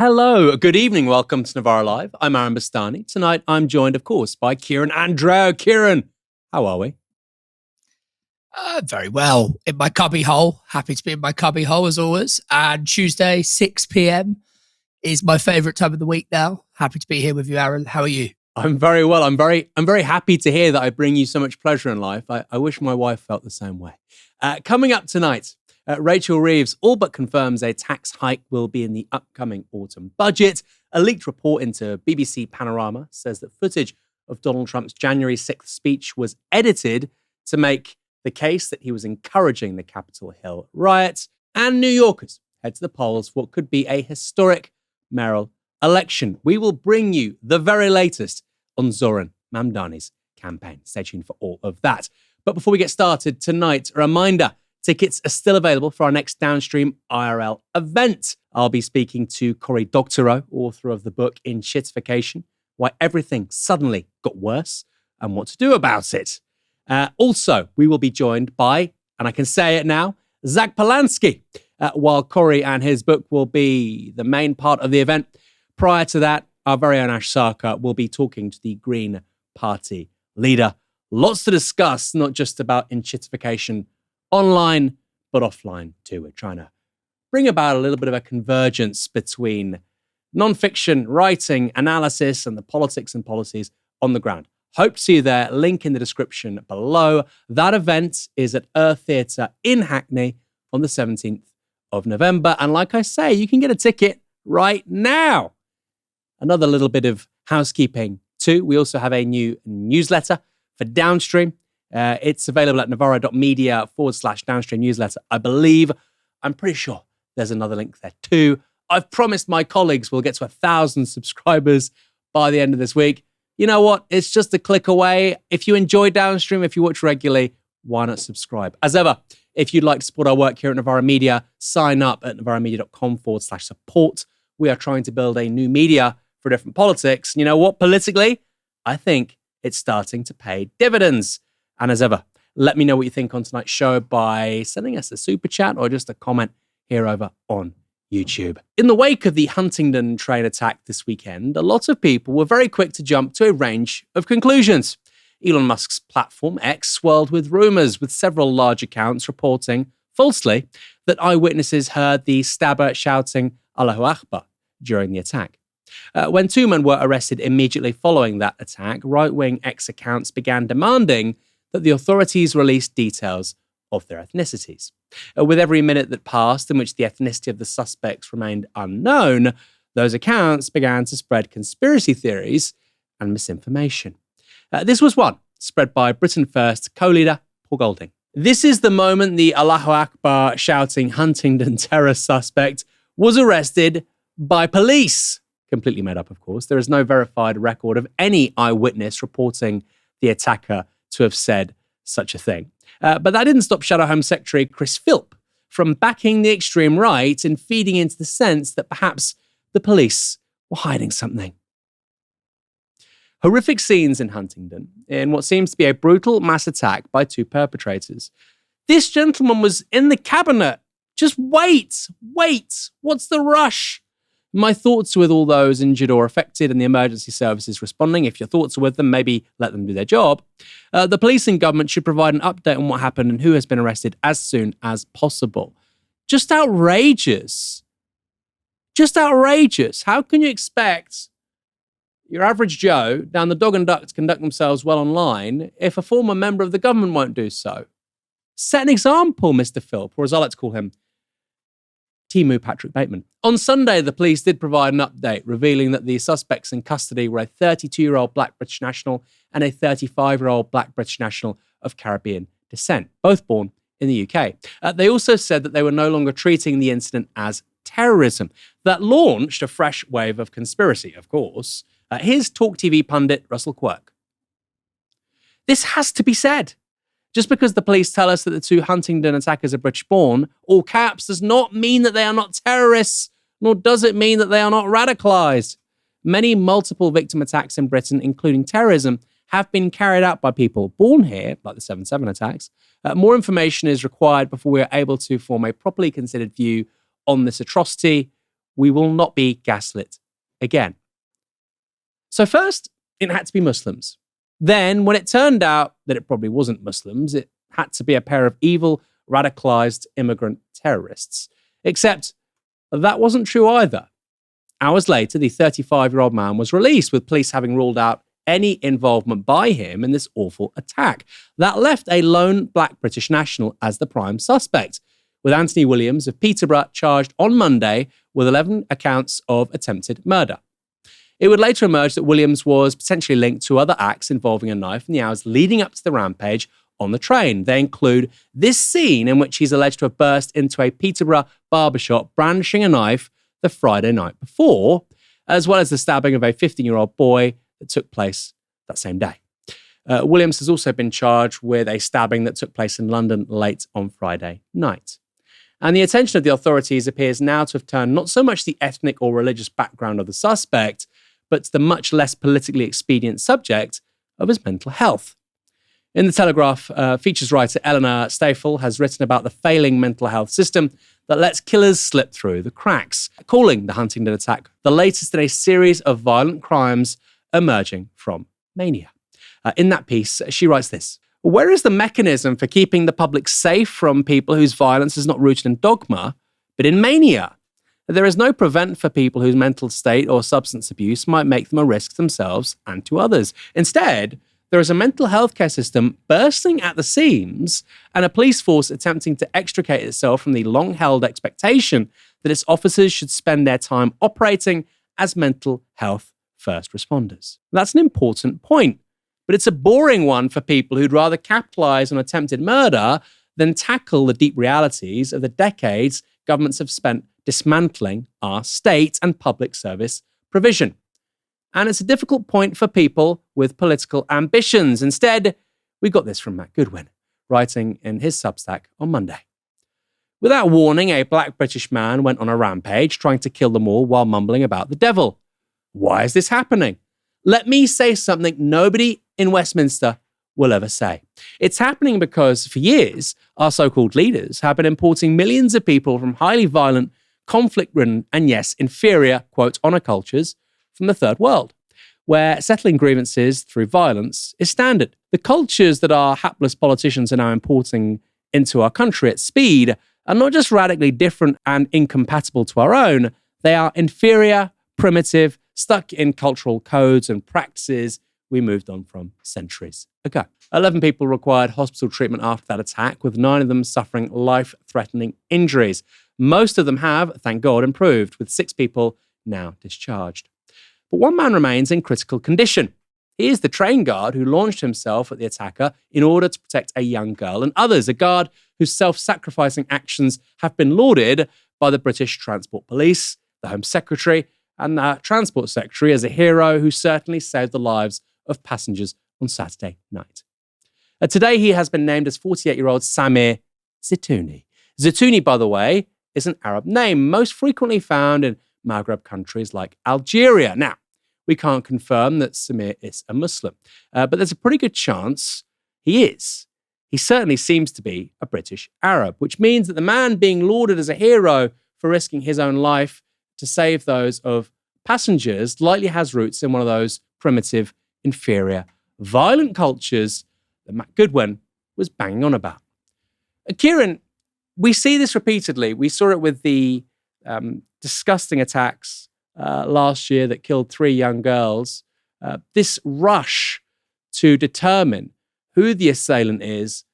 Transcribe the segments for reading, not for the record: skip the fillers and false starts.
Hello, good evening. Welcome to Novara Live. I'm Bastani. Tonight, I'm joined, of course, by Kieran Andrieu. Kieran, how are we? Very well. In my cubby hole. Happy to be in my cubby hole as always. And Tuesday, 6 p.m. is my favourite time of the week now. Happy to be here with you, Aaron. How are you? I'm very well. I'm very happy to hear that I bring you so much pleasure in life. I wish my wife felt the same way. Coming up tonight, Rachel Reeves all but confirms a tax hike will be in the upcoming autumn budget. A leaked report into BBC Panorama says that footage of Donald Trump's January 6th speech was edited to make the case that he was encouraging the Capitol Hill riots. And New Yorkers head to the polls for what could be a historic mayoral election. We will bring you the very latest on Zoran Mamdani's campaign. Stay tuned for all of that. But before we get started tonight, a reminder, tickets are still available for our next Downstream IRL event. I'll be speaking to Cory, Doctorow, author of the book In Shitification, Why Everything Suddenly Got Worse and What to Do About It. Also, we will be joined by, and I can say it now, Zach Polanski, while Cory and his book will be the main part of the event. Prior to that, our very own Ash Sarkar will be talking to the Green Party leader. Lots to discuss, not just about enshittification online, but offline too. We're trying to bring about a little bit of a convergence between non-fiction writing, analysis, and the politics and policies on the ground. Hope to see you there. Link in the description below. That event is at Earth Theatre in Hackney on the 17th of November. And like I say, you can get a ticket right now. Another little bit of housekeeping too. We also have a new newsletter for Downstream. It's available at novara.media/Downstream newsletter. I'm pretty sure there's another link there too. I've promised my colleagues we'll get to 1,000 subscribers by the end of this week. You know what? It's just a click away. If you enjoy Downstream, if you watch regularly, why not subscribe? As ever, if you'd like to support our work here at Novara Media, sign up at novaramedia.com/support. We are trying to build a new media for different politics. You know what? Politically, I think it's starting to pay dividends. And as ever, let me know what you think on tonight's show by sending us a super chat or just a comment here over on YouTube. In the wake of the Huntingdon train attack this weekend, a lot of people were very quick to jump to a range of conclusions. Elon Musk's platform, X, swirled with rumours, with several large accounts reporting, falsely, that eyewitnesses heard the stabber shouting Allahu Akbar during the attack. When two men were arrested immediately following that attack, right-wing X accounts began demanding that the authorities release details of their ethnicities. With every minute that passed in which the ethnicity of the suspects remained unknown, those accounts began to spread conspiracy theories and misinformation. This was one spread by Britain First co-leader Paul Golding. This is the moment the Allahu Akbar shouting Huntingdon terror suspect was arrested by police. Completely made up, of course. There is no verified record of any eyewitness reporting the attacker to have said such a thing. But that didn't stop Shadow Home Secretary Chris Philp from backing the extreme right and feeding into the sense that perhaps the police were hiding something. Horrific scenes in Huntingdon in what seems to be a brutal mass attack by two perpetrators. This gentleman was in the cabinet. Just wait. What's the rush? My thoughts are with all those injured or affected and the emergency services responding. If your thoughts are with them, maybe let them do their job. The police and government should provide an update on what happened and who has been arrested as soon as possible. Just outrageous. How can you expect your average Joe down the dog and duck to conduct themselves well online if a former member of the government won't do so? Set an example, Mr. Philp, or as I like to call him, Timu Patrick Bateman. On Sunday, the police did provide an update revealing that the suspects in custody were a 32-year-old black British national and a 35-year-old black British national of Caribbean descent, both born in the UK. They also said that they were no longer treating the incident as terrorism. That launched a fresh wave of conspiracy, of course. Here's Talk TV pundit Russell Quirk. This has to be said. Just because the police tell us that the two Huntingdon attackers are British-born, all caps, does not mean that they are not terrorists, nor does it mean that they are not radicalised. Many multiple victim attacks in Britain, including terrorism, have been carried out by people born here, like the 7/7 attacks. More information is required before we are able to form a properly considered view on this atrocity, we will not be gaslit again. So first, it had to be Muslims. Then, when it turned out that it probably wasn't Muslims, it had to be a pair of evil, radicalized immigrant terrorists. Except that wasn't true either. Hours later, the 35-year-old man was released, with police having ruled out any involvement by him in this awful attack. That left a lone black British national as the prime suspect, with Anthony Williams of Peterborough charged on Monday with 11 accounts of attempted murder. It would later emerge that Williams was potentially linked to other acts involving a knife in the hours leading up to the rampage on the train. They include this scene in which he's alleged to have burst into a Peterborough barbershop brandishing a knife the Friday night before, as well as the stabbing of a 15-year-old boy that took place that same day. Williams has also been charged with a stabbing that took place in London late on Friday night. And the attention of the authorities appears now to have turned not so much the ethnic or religious background of the suspect, but to the much less politically expedient subject of his mental health. In The Telegraph, features writer Eleanor Stafel has written about the failing mental health system that lets killers slip through the cracks, calling the Huntingdon attack the latest in a series of violent crimes emerging from mania. In that piece, she writes this: "Where is the mechanism for keeping the public safe from people whose violence is not rooted in dogma, but in mania? There is no prevent for people whose mental state or substance abuse might make them a risk to themselves and to others. Instead, there is a mental health care system bursting at the seams and a police force attempting to extricate itself from the long-held expectation that its officers should spend their time operating as mental health first responders." That's an important point, but it's a boring one for people who'd rather capitalize on attempted murder than tackle the deep realities of the decades governments have spent dismantling our state and public service provision. And it's a difficult point for people with political ambitions. Instead, we got this from Matt Goodwin, writing in his Substack on Monday. "Without warning, a black British man went on a rampage, trying to kill them all while mumbling about the devil. Why is this happening? Let me say something nobody in Westminster will ever say. It's happening because, for years, our so-called leaders have been importing millions of people from highly violent, conflict-ridden, and yes, inferior, quote, honour cultures from the third world, where settling grievances through violence is standard. The cultures that our hapless politicians are now importing into our country at speed are not just radically different and incompatible to our own, they are inferior, primitive, stuck in cultural codes and practices we moved on from centuries ago." 11 people required hospital treatment after that attack, with 9 of them suffering life-threatening injuries. Most of them have, thank God, improved, with 6 people now discharged. But one man remains in critical condition. He is the train guard who launched himself at the attacker in order to protect a young girl and others, a guard whose self-sacrificing actions have been lauded by the British Transport Police, the Home Secretary, and the Transport Secretary as a hero who certainly saved the lives of passengers on Saturday night. Today, he has been named as 48-year-old Samir Zitouni. Zitouni, by the way, is an Arab name, most frequently found in Maghreb countries like Algeria. Now, we can't confirm that Samir is a Muslim, but there's a pretty good chance he is. He certainly seems to be a British Arab, which means that the man being lauded as a hero for risking his own life to save those of passengers likely has roots in one of those primitive, inferior, violent cultures that Matt Goodwin was banging on about. Kieran, we see this repeatedly. We saw it with the disgusting attacks last year that killed 3 young girls. This rush to determine who the assailant is,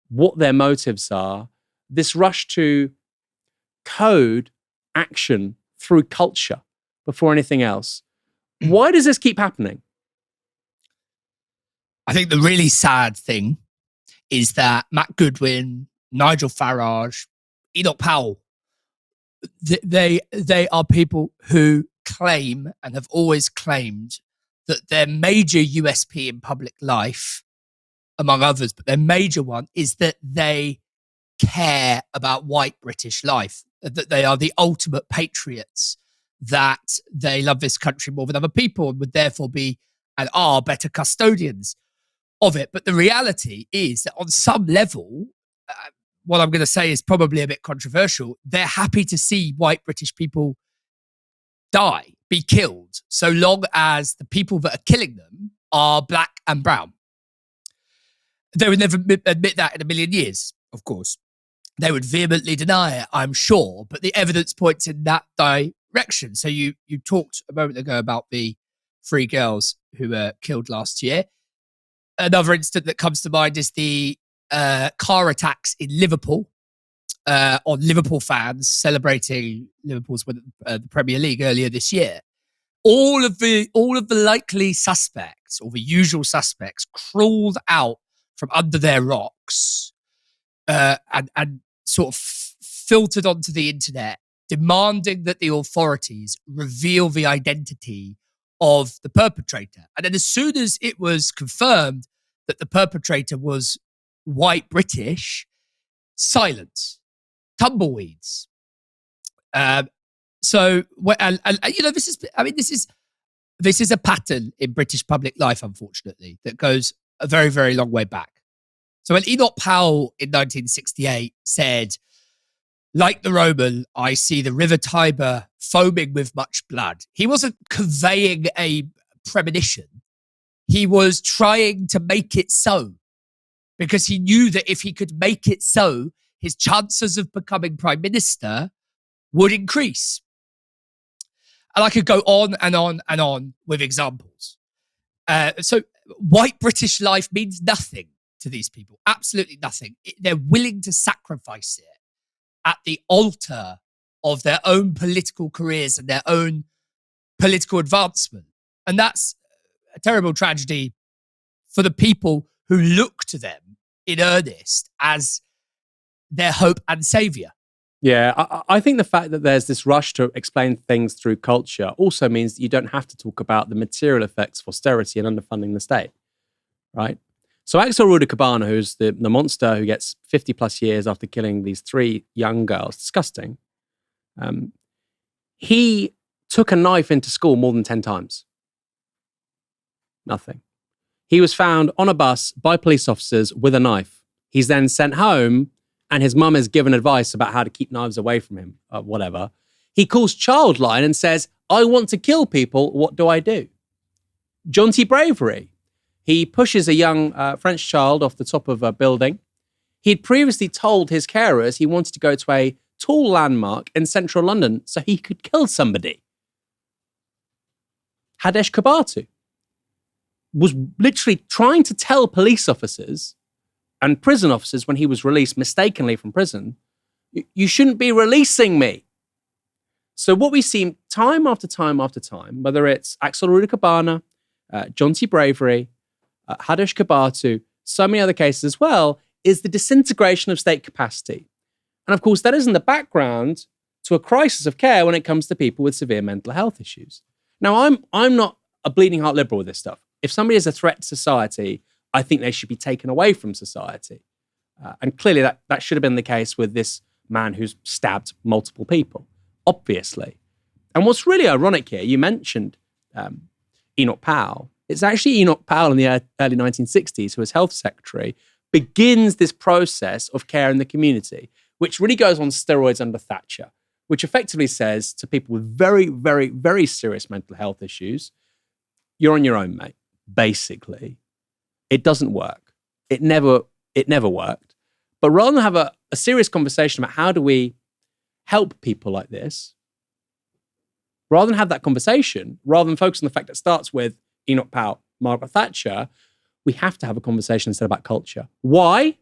what their motives are, this rush to code action through culture before anything else. Why does this keep happening? I think the really sad thing is that Matt Goodwin, Nigel Farage, Enoch Powell, they are people who claim and have always claimed that their major USP in public life, among others, but their major one is that they care about white British life, that they are the ultimate patriots, that they love this country more than other people and would therefore be and are better custodians of it. But the reality is that on some level, what I'm going to say is probably a bit controversial, they're happy to see white British people die, be killed, so long as the people that are killing them are black and brown. They would never admit that in a million years, of course. They would vehemently deny it, I'm sure, but the evidence points in that direction. So you talked a moment ago about the 3 girls who were killed last year. Another incident that comes to mind is the car attacks in Liverpool on Liverpool fans celebrating Liverpool's win the Premier League earlier this year. All of the likely suspects, or the usual suspects, crawled out from under their rocks and sort of filtered onto the internet, demanding that the authorities reveal the identity of the perpetrator. And then as soon as it was confirmed that the perpetrator was white British, silence, tumbleweeds. So, and you know, this is a pattern in British public life, unfortunately, that goes a very, very long way back. So when Enoch Powell in 1968 said, like the Roman, I see the river Tiber foaming with much blood, he wasn't conveying a premonition. He was trying to make it so, because he knew that if he could make it so, his chances of becoming prime minister would increase. And I could go on and on and on with examples. So white British life means nothing to these people, absolutely nothing. They're willing to sacrifice it at the altar of their own political careers and their own political advancement. And that's a terrible tragedy for the people who look to them in earnest as their hope and saviour. Yeah, I think the fact that there's this rush to explain things through culture also means that you don't have to talk about the material effects of austerity and underfunding the state, right? So Axel Rudikabana, who's the monster who gets 50 plus years after killing these 3 young girls, disgusting, he took a knife into school more than 10 times. Nothing. He was found on a bus by police officers with a knife. He's then sent home, and his mum is given advice about how to keep knives away from him, whatever. He calls Childline and says, I want to kill people, what do I do? Jaunty bravery. He pushes a young French child off the top of a building. He'd previously told his carers he wanted to go to a tall landmark in central London so he could kill somebody. Hadesh Kabatu was literally trying to tell police officers and prison officers when he was released mistakenly from prison, you shouldn't be releasing me. So what we see time after time after time, whether it's Axel Rudikabana, Jaunty bravery, Hadesh Kabatu, so many other cases as well, is the disintegration of state capacity. And of course, that is in the background to a crisis of care when it comes to people with severe mental health issues. Now, I'm not a bleeding heart liberal with this stuff. If somebody is a threat to society, I think they should be taken away from society. And clearly that should have been the case with this man who's stabbed multiple people, obviously. And what's really ironic here, you mentioned Enoch Powell. It's actually Enoch Powell in the early 1960s, who was health secretary, begins this process of care in the community, which really goes on steroids under Thatcher, which effectively says to people with very, very, very serious mental health issues, you're on your own, mate, basically. It doesn't work. It never worked. But rather than have a serious conversation about how do we help people like this, rather than have that conversation, rather than focus on the fact that it starts with Enoch Powell, Margaret Thatcher, we have to have a conversation instead about culture. Why?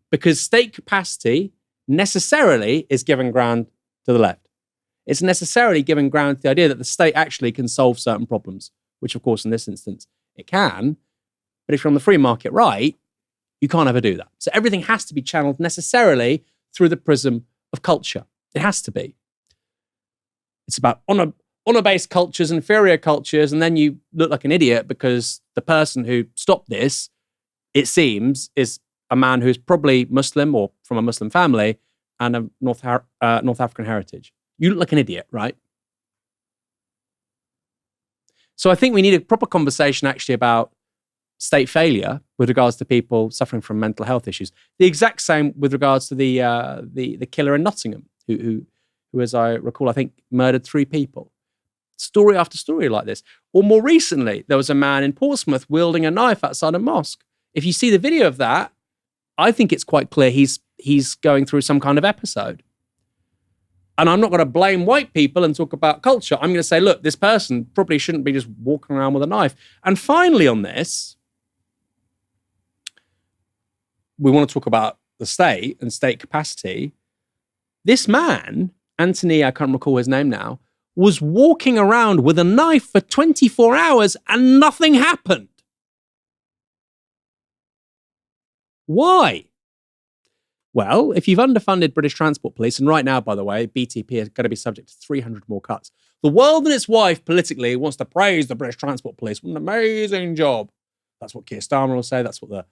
Because state capacity necessarily is giving ground to the left. It's necessarily giving ground to the idea that the state actually can solve certain problems, which of course in this instance it can. But if you're on the free market right, you can't ever do that. So everything has to be channeled necessarily through the prism of culture. It has to be. It's about honor-based cultures, inferior cultures, and then you look like an idiot because the person who stopped this, it seems, is a man who's probably Muslim or from a Muslim family and of North African heritage. You look like an idiot, right? So I think we need a proper conversation actually about state failure with regards to people suffering from mental health issues. The exact same with regards to the killer in Nottingham, who, as I recall, I think murdered 3 people. Story after story like this. Or more recently, there was a man in Portsmouth wielding a knife outside a mosque. If you see the video of that, I think it's quite clear he's going through some kind of episode. And I'm not going to blame white people and talk about culture. I'm going to say, look, this person probably shouldn't be just walking around with a knife. And finally on this, we want to talk about the state and state capacity. This man, Anthony, I can't recall his name now, was walking around with a knife for 24 hours and nothing happened. Why? Well, if you've underfunded British Transport Police, and right now, by the way, BTP is going to be subject to 300 more cuts. The world and its wife politically wants to praise the British Transport Police. What an amazing job. That's what Keir Starmer will say. That's what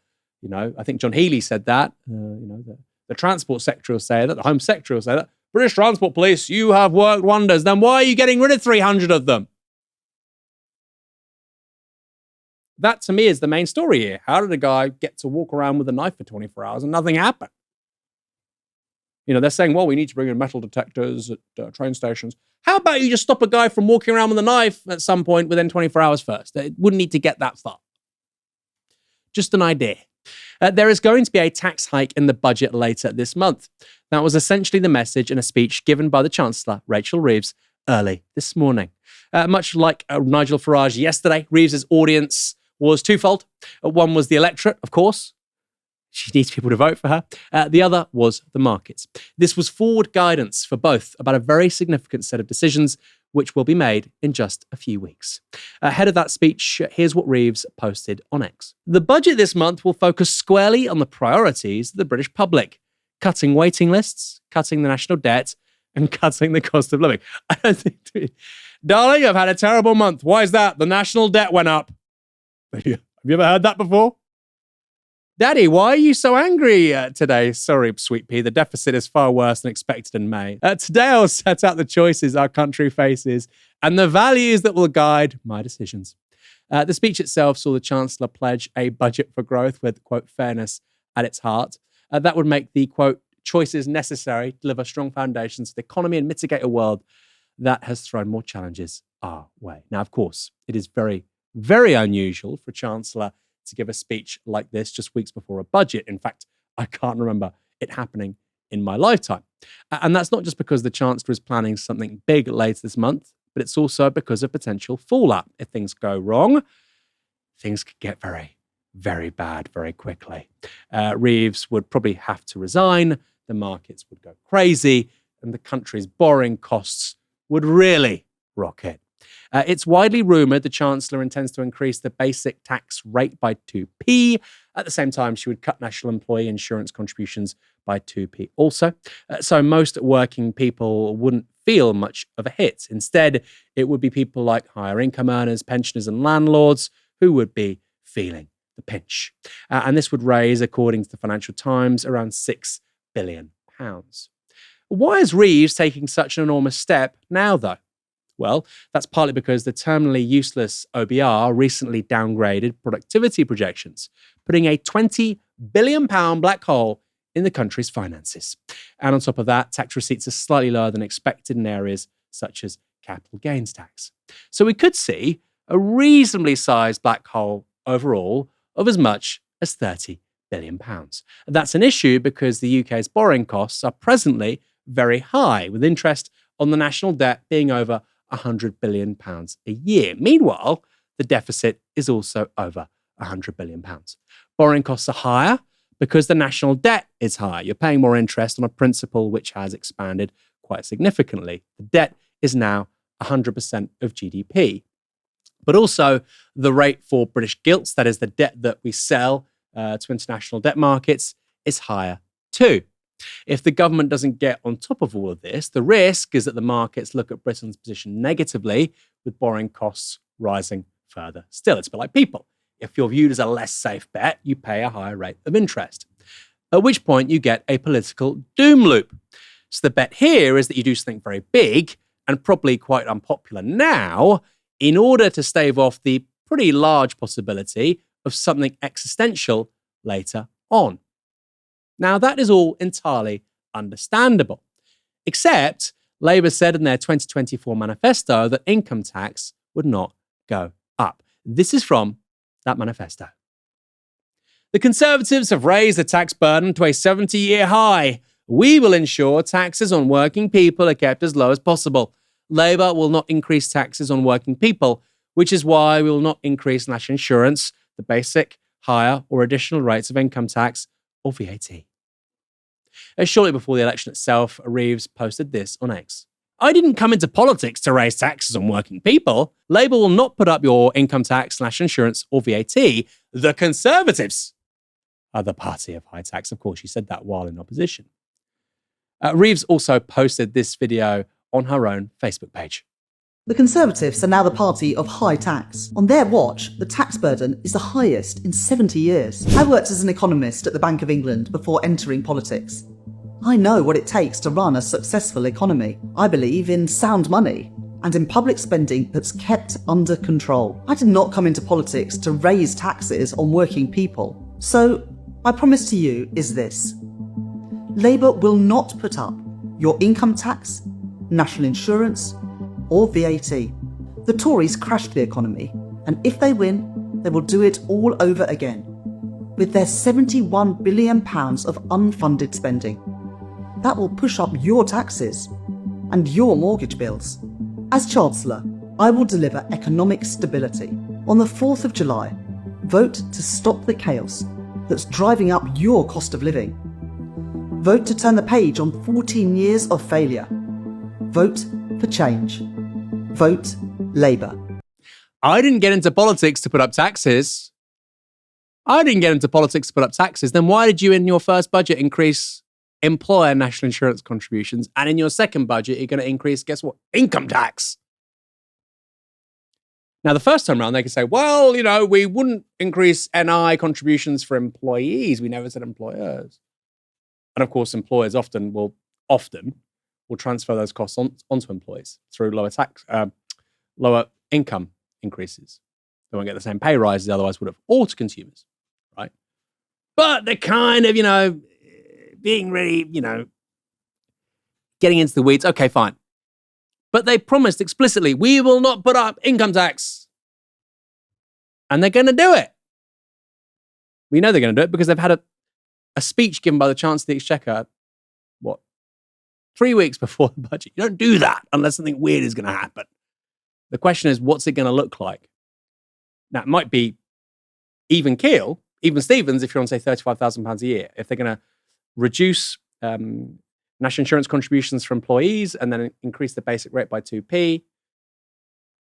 I think John Healey said that. The transport sector will say that. The home sector will say that. British Transport Police, you have worked wonders. Then why are you getting rid of 300 of them? That, to me, is the main story here. How did a guy get to walk around with a knife for 24 hours and nothing happened? They're saying, well, we need to bring in metal detectors at train stations. How about you just stop a guy from walking around with a knife at some point within 24 hours first? It wouldn't need to get that far. Just an idea. There is going to be a tax hike in the budget later this month. That was essentially the message in a speech given by the Chancellor, Rachel Reeves, early this morning. Much like Nigel Farage yesterday, Reeves's audience was twofold. One was the electorate, of course. She needs people to vote for her. The other was the markets. This was forward guidance for both about a very significant set of decisions which will be made in just a few weeks. Ahead of that speech, here's what Reeves posted on X. The budget this month will focus squarely on the priorities of the British public, cutting waiting lists, cutting the national debt, and cutting the cost of living. Darling, I've had a terrible month. Why is that? The national debt went up. Have you ever heard that before? Daddy, why are you so angry today? Sorry, sweet pea, the deficit is far worse than expected in May. Today I'll set out the choices our country faces and the values that will guide my decisions. The speech itself saw the Chancellor pledge a budget for growth with, quote, fairness at its heart. That would make the, quote, choices necessary to deliver strong foundations for the economy and mitigate a world that has thrown more challenges our way. Now, of course, it is very, very unusual for a Chancellor to give a speech like this just weeks before a budget. In fact, I can't remember it happening in my lifetime. And that's not just because the Chancellor is planning something big later this month, but it's also because of potential fallout. If things go wrong, things could get very, very bad very quickly. Reeves would probably have to resign, the markets would go crazy, and the country's borrowing costs would really rocket. It's widely rumoured the Chancellor intends to increase the basic tax rate by 2p. At the same time, she would cut national employee insurance contributions by 2p also. So most working people wouldn't feel much of a hit. Instead, it would be people like higher income earners, pensioners and landlords who would be feeling the pinch. And this would raise, according to the Financial Times, around £6 billion. Why is Reeves taking such an enormous step now, though? Well, that's partly because the terminally useless OBR recently downgraded productivity projections, putting a £20 billion black hole in the country's finances. And on top of that, tax receipts are slightly lower than expected in areas such as capital gains tax. So we could see a reasonably sized black hole overall of as much as £30 billion. That's an issue because the UK's borrowing costs are presently very high, with interest on the national debt being over £100 billion a year. Meanwhile, the deficit is also over £100 billion. Borrowing costs are higher because the national debt is higher. You're paying more interest on a principal which has expanded quite significantly. The debt is now 100% of GDP. But also the rate for British gilts, that is the debt that we sell to international debt markets, is higher too. If the government doesn't get on top of all of this, the risk is that the markets look at Britain's position negatively, with borrowing costs rising further still. It's a bit like people. If you're viewed as a less safe bet, you pay a higher rate of interest, at which point you get a political doom loop. So the bet here is that you do something very big and probably quite unpopular now in order to stave off the pretty large possibility of something existential later on. Now, that is all entirely understandable, except Labour said in their 2024 manifesto that income tax would not go up. This is from that manifesto. The Conservatives have raised the tax burden to a 70-year high. We will ensure taxes on working people are kept as low as possible. Labour will not increase taxes on working people, which is why we will not increase national insurance, the basic, higher or additional rates of income tax or VAT. Shortly before the election itself, Reeves posted this on X. I didn't come into politics to raise taxes on working people. Labour will not put up your income tax, national insurance or VAT. The Conservatives are the party of high tax. Of course, she said that while in opposition. Reeves also posted this video on her own Facebook page. The Conservatives are now the party of high tax. On their watch, the tax burden is the highest in 70 years. I worked as an economist at the Bank of England before entering politics. I know what it takes to run a successful economy. I believe in sound money and in public spending that's kept under control. I did not come into politics to raise taxes on working people. So, my promise to you is this. Labour will not put up your income tax, national insurance, or VAT. The Tories crashed the economy, and if they win, they will do it all over again, with their £71 billion of unfunded spending. That will push up your taxes and your mortgage bills. As Chancellor, I will deliver economic stability. On the 4th of July, vote to stop the chaos that's driving up your cost of living. Vote to turn the page on 14 years of failure. Vote for change. Vote Labour. I didn't get into politics to put up taxes. Then why did you in your first budget increase employer national insurance contributions? And in your second budget, you're going to increase, guess what? Income tax. Now, the first time around, they could say, well, we wouldn't increase NI contributions for employees. We never said employers. And of course, employers often will transfer those costs onto employees through lower income increases. They won't get the same pay rises they otherwise would have, or to consumers, right? But they're kind of, being really, getting into the weeds. Okay, fine. But they promised explicitly, we will not put up income tax. And they're going to do it. We know they're going to do it because they've had a speech given by the Chancellor of the Exchequer, 3 weeks before the budget. You don't do that unless something weird is going to happen. The question is, what's it going to look like? Now, it might be even keel, even Stevens, if you're on, say, £35,000 a year. If they're going to reduce national insurance contributions for employees and then increase the basic rate by 2p,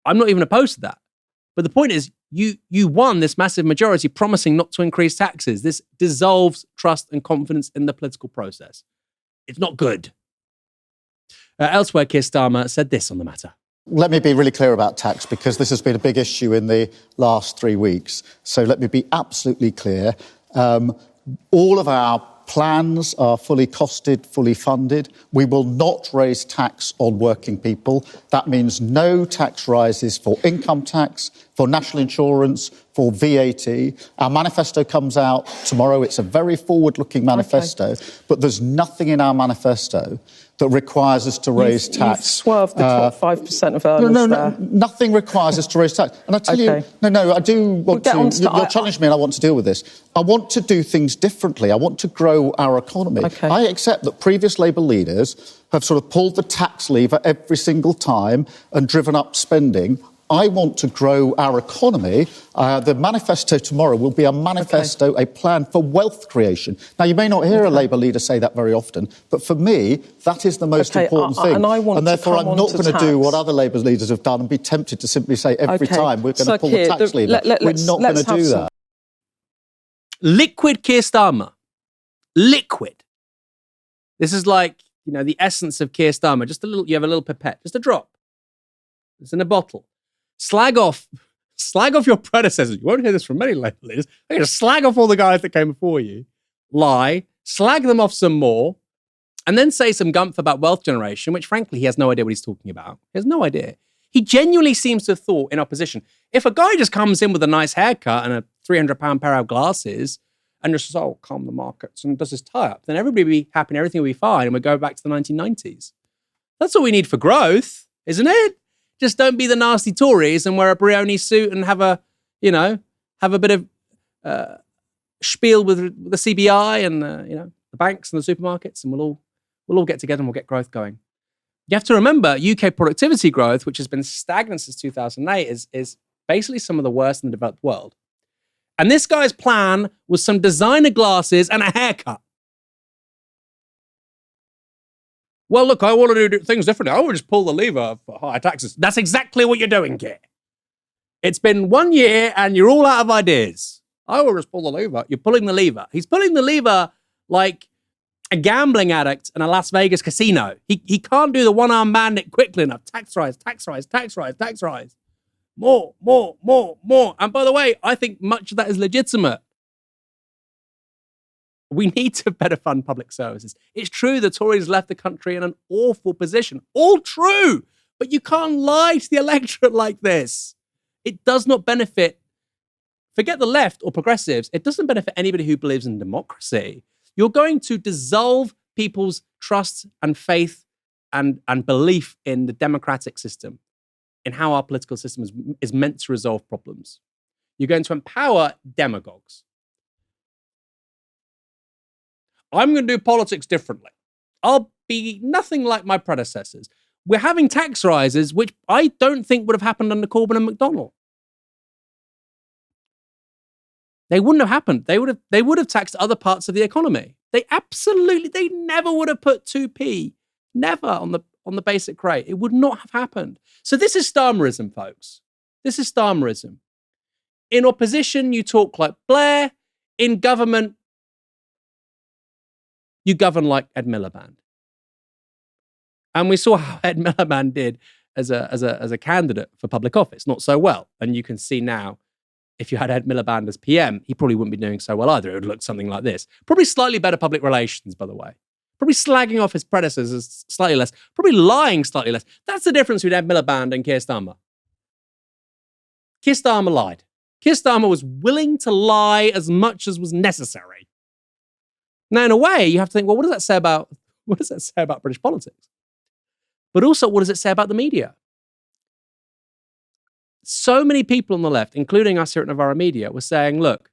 I'm not even opposed to that. But the point is, you won this massive majority promising not to increase taxes. This dissolves trust and confidence in the political process. It's not good. Elsewhere, Keir Starmer said this on the matter. Let me be really clear about tax, because this has been a big issue in the last 3 weeks. So let me be absolutely clear. All of our plans are fully costed, fully funded. We will not raise tax on working people. That means no tax rises for income tax, for national insurance, for VAT. Our manifesto comes out tomorrow. It's a very forward-looking manifesto, but there's nothing in our manifesto that requires us to raise tax. You've swerved the top 5% of earners there. Nothing requires us to raise tax. And I tell you, I do want you're challenging me and I want to deal with this. I want to do things differently. I want to grow our economy. I accept that previous Labour leaders have sort of pulled the tax lever every single time and driven up spending. I want to grow our economy. The manifesto tomorrow will be a manifesto, a plan for wealth creation. Now, you may not hear a Labour leader say that very often, but for me, that is the most important thing. And therefore, I'm not going to do what other Labour leaders have done and be tempted to simply say every time we're going to pull the tax lever. We're not going to do that. Liquid Keir Starmer. Liquid. This is like, the essence of Keir Starmer. Just a little, you have a little pipette, just a drop. It's in a bottle. Slag off your predecessors. You won't hear this from many Labour leaders. They're going to slag off all the guys that came before you, lie, slag them off some more, and then say some gumph about wealth generation, which frankly, he has no idea what he's talking about. He has no idea. He genuinely seems to have thought in opposition, if a guy just comes in with a nice haircut and a £300 pair of glasses and just says, calm the markets and does his tie-up, then everybody will be happy and everything will be fine and we'll go back to the 1990s. That's all we need for growth, isn't it? Just don't be the nasty Tories and wear a Brioni suit and have a bit of spiel with the CBI and the banks and the supermarkets, and we'll all get together and we'll get growth going. You have to remember, UK productivity growth, which has been stagnant since 2008, is basically some of the worst in the developed world. And this guy's plan was some designer glasses and a haircut. Well, look, I want to do things differently. I will just pull the lever for higher taxes. That's exactly what you're doing, Kit. It's been 1 year and you're all out of ideas. I will just pull the lever. You're pulling the lever. He's pulling the lever like a gambling addict in a Las Vegas casino. He can't do the one-arm bandit quickly enough. Tax rise, tax rise, tax rise, tax rise. More. And by the way, I think much of that is legitimate. We need to better fund public services. It's true the Tories left the country in an awful position. All true. But you can't lie to the electorate like this. It does not benefit, forget the left or progressives, it doesn't benefit anybody who believes in democracy. You're going to dissolve people's trust and faith and belief in the democratic system, in how our political system is meant to resolve problems. You're going to empower demagogues. I'm going to do politics differently. I'll be nothing like my predecessors. We're having tax rises, which I don't think would have happened under Corbyn and McDonnell. They wouldn't have happened. They would have taxed other parts of the economy. They never would have put 2p, never on the basic rate. It would not have happened. So this is Starmerism, folks. This is Starmerism. In opposition, you talk like Blair. In government, you govern like Ed Miliband. And we saw how Ed Miliband did as a candidate for public office, not so well. And you can see now, if you had Ed Miliband as PM, he probably wouldn't be doing so well either. It would look something like this. Probably slightly better public relations, by the way. Probably slagging off his predecessors slightly less. Probably lying slightly less. That's the difference between Ed Miliband and Keir Starmer. Keir Starmer lied. Keir Starmer was willing to lie as much as was necessary. Now, in a way, you have to think, well, what does that say about British politics? But also, what does it say about the media? So many people on the left, including us here at Novara Media, were saying, look,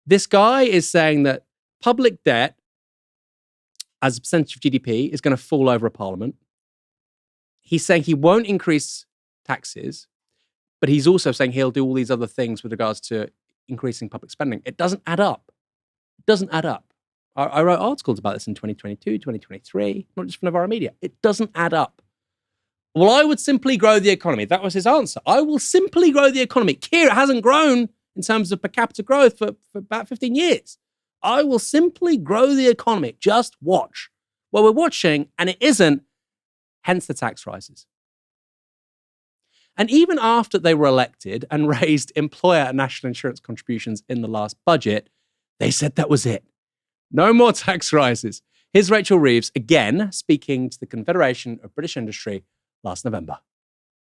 this guy is saying that public debt as a percentage of GDP is going to fall over a parliament. He's saying he won't increase taxes, but he's also saying he'll do all these other things with regards to increasing public spending. It doesn't add up. It doesn't add up. I wrote articles about this in 2022, 2023, not just for Novara Media. It doesn't add up. Well, I would simply grow the economy. That was his answer. I will simply grow the economy. Kieran hasn't grown in terms of per capita growth for about 15 years. I will simply grow the economy. Just watch. Well, we're watching, and it isn't, hence the tax rises. And even after they were elected and raised employer and national insurance contributions in the last budget, they said that was it. No more tax rises. Here's Rachel Reeves, again, speaking to the Confederation of British Industry last November.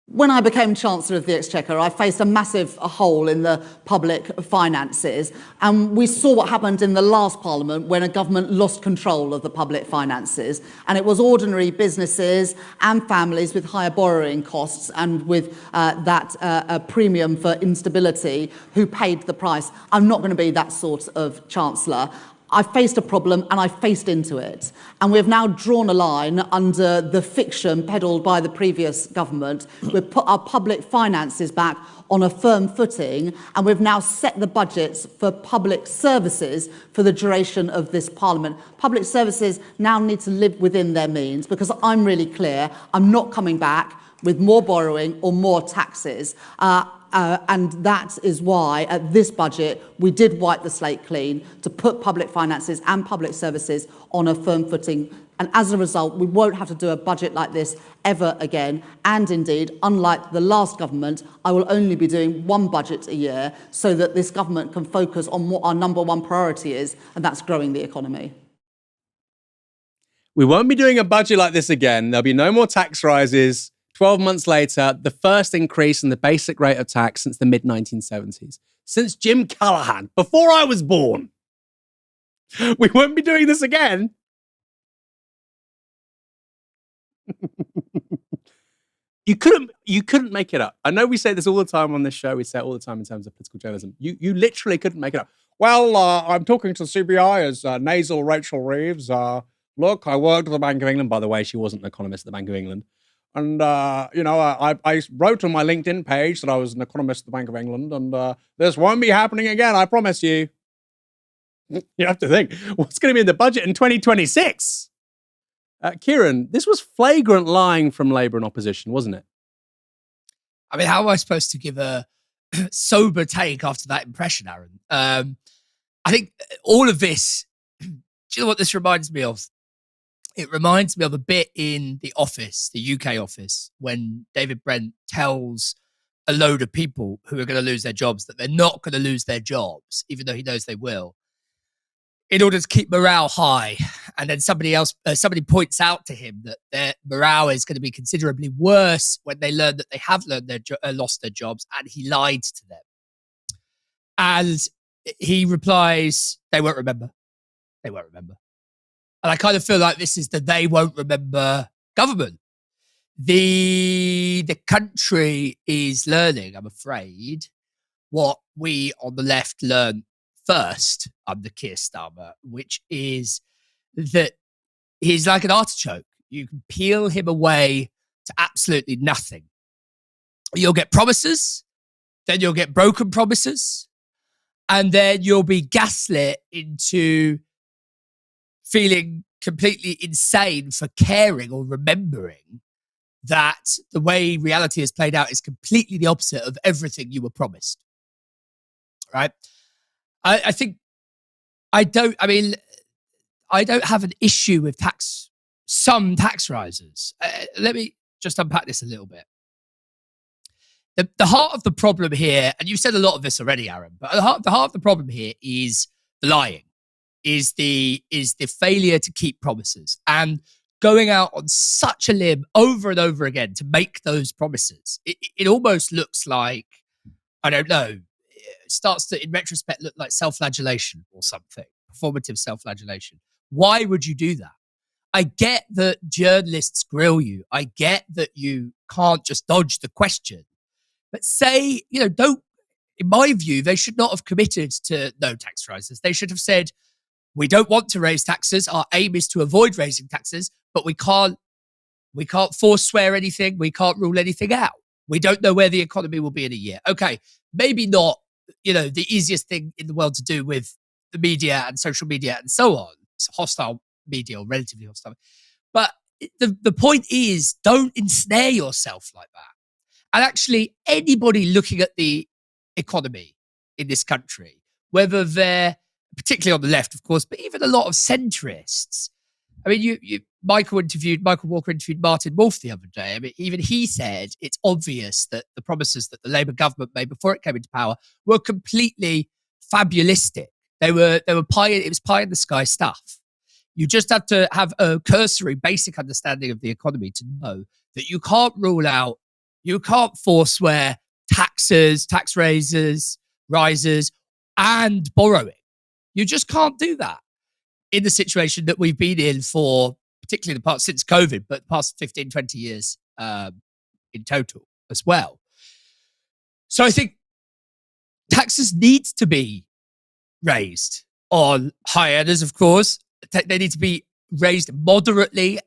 When I became Chancellor of the Exchequer, I faced a massive hole in the public finances. And we saw what happened in the last Parliament when a government lost control of the public finances. And it was ordinary businesses and families with higher borrowing costs and with a premium for instability who paid the price. I'm not going to be that sort of Chancellor. I faced a problem and I faced into it. And we've now drawn a line under the fiction peddled by the previous government. We've put our public finances back on a firm footing, and we've now set the budgets for public services for the duration of this Parliament. Public services now need to live within their means, because I'm really clear, I'm not coming back with more borrowing or more taxes. And that is why, at this budget, we did wipe the slate clean to put public finances and public services on a firm footing. And as a result, we won't have to do a budget like this ever again. And indeed, unlike the last government, I will only be doing one budget a year so that this government can focus on what our number one priority is, and that's growing the economy. We won't be doing a budget like this again. There'll be no more tax rises. 12 months later, the first increase in the basic rate of tax since the mid-1970s. Since Jim Callaghan, before I was born. We won't be doing this again. You couldn't make it up. I know we say this all the time on this show. We say it all the time in terms of political journalism. You literally couldn't make it up. Well, I'm talking to CBI as nasal Rachel Reeves. Look, I worked at the Bank of England. By the way, she wasn't an economist at the Bank of England. And, I wrote on my LinkedIn page that I was an economist at the Bank of England. And this won't be happening again, I promise you. You have to think, what's going to be in the budget in 2026? Kieran, this was flagrant lying from Labour and opposition, wasn't it? I mean, how am I supposed to give a sober take after that impression, Aaron? I think all of this, do you know what this reminds me of? It reminds me of a bit in The Office, the UK Office, when David Brent tells a load of people who are going to lose their jobs that they're not going to lose their jobs, even though he knows they will, in order to keep morale high. And then somebody points out to him that their morale is going to be considerably worse when they learn that they have lost their jobs, and he lied to them. And he replies, they won't remember. They won't remember. And I kind of feel like this is the they won't remember government. The country is learning, I'm afraid, what we on the left learned first under Keir Starmer, which is that he's like an artichoke. You can peel him away to absolutely nothing. You'll get promises, then you'll get broken promises, and then you'll be gaslit into feeling completely insane for caring or remembering that the way reality has played out is completely the opposite of everything you were promised. Right? I don't have an issue with some tax rises. Let me just unpack this a little bit. The heart of the problem here, and you've said a lot of this already, Aaron, but the heart of the problem here is the lying, is the failure to keep promises and going out on such a limb over and over again to make those promises. It almost looks like, I don't know, it starts to, in retrospect, look like self-flagellation or something, performative self-flagellation. Why would you do that? I get that journalists grill you. I get that you can't just dodge the question. But say, don't, in my view, they should not have committed to no tax rises. They should have said, we don't want to raise taxes. Our aim is to avoid raising taxes, but we can't forswear anything. We can't rule anything out. We don't know where the economy will be in a year. Okay, maybe not, the easiest thing in the world to do with the media and social media and so on. It's hostile media or relatively hostile. But the point is, don't ensnare yourself like that. And actually, anybody looking at the economy in this country, whether they're particularly on the left, of course, but even a lot of centrists. I mean, Michael Walker interviewed Martin Wolf the other day. I mean, even he said it's obvious that the promises that the Labour government made before it came into power were completely fabulistic. It was pie in the sky stuff. You just have to have a cursory, basic understanding of the economy to know that you can't rule out, you can't forswear taxes, tax rises, and borrowing. You just can't do that in the situation that we've been in for, particularly since COVID, but the past 15, 20 years in total as well. So I think taxes need to be raised on high earners, of course. They need to be raised moderately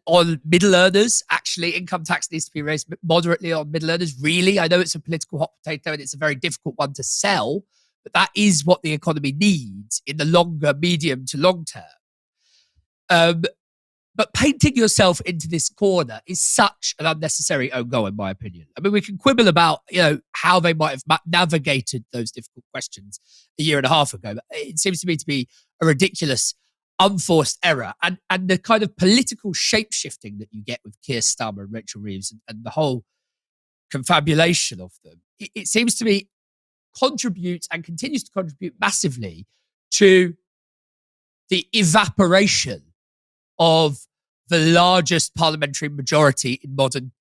on middle earners. Actually, income tax needs to be raised moderately on middle earners. Really, I know it's a political hot potato and it's a very difficult one to sell, but that is what the economy needs in the longer, medium to long term. But painting yourself into this corner is such an unnecessary own goal, in my opinion. I mean, we can quibble about, how they might have navigated those difficult questions a year and a half ago. But it seems to me to be a ridiculous, unforced error. And the kind of political shape-shifting that you get with Keir Starmer and Rachel Reeves and the whole confabulation of them, it seems to me contributes and continues to contribute massively to the evaporation of the largest parliamentary majority in modern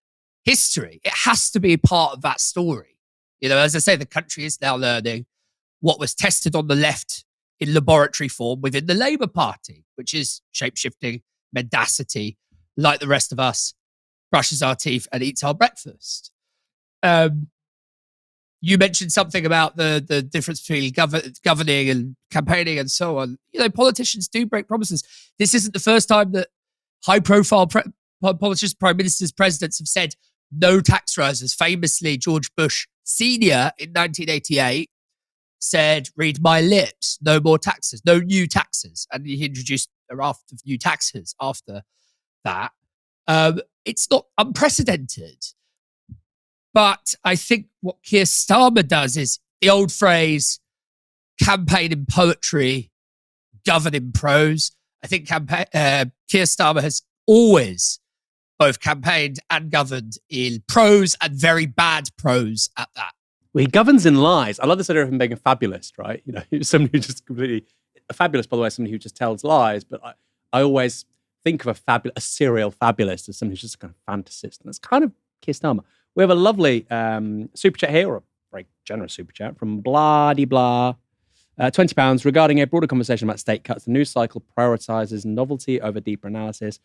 history. It has to be a part of that story. As I say, the country is now learning what was tested on the left in laboratory form within the Labour Party, which is shape-shifting, mendacity, like the rest of us, brushes our teeth and eats our breakfast. You mentioned something about the difference between governing and campaigning and so on. Politicians do break promises. This isn't the first time that high-profile politicians, prime ministers, presidents have said no tax rises. Famously, George Bush Sr. in 1988 said, read my lips, no more taxes, no new taxes. And he introduced a raft of new taxes after that. It's not unprecedented. But I think what Keir Starmer does is the old phrase, campaign in poetry, govern in prose. I think Keir Starmer has always both campaigned and governed in prose, and very bad prose at that. Well, he governs in lies. I love this idea of him being a fabulist, right? Somebody who just completely... A fabulist, by the way, somebody who just tells lies. But I always think of a serial fabulist as somebody who's just a kind of fantasist. And that's kind of Keir Starmer. We have a lovely super chat here, or a very generous super chat from blah-de-blah. £20 regarding a broader conversation about state cuts. The news cycle prioritises novelty over deeper analysis.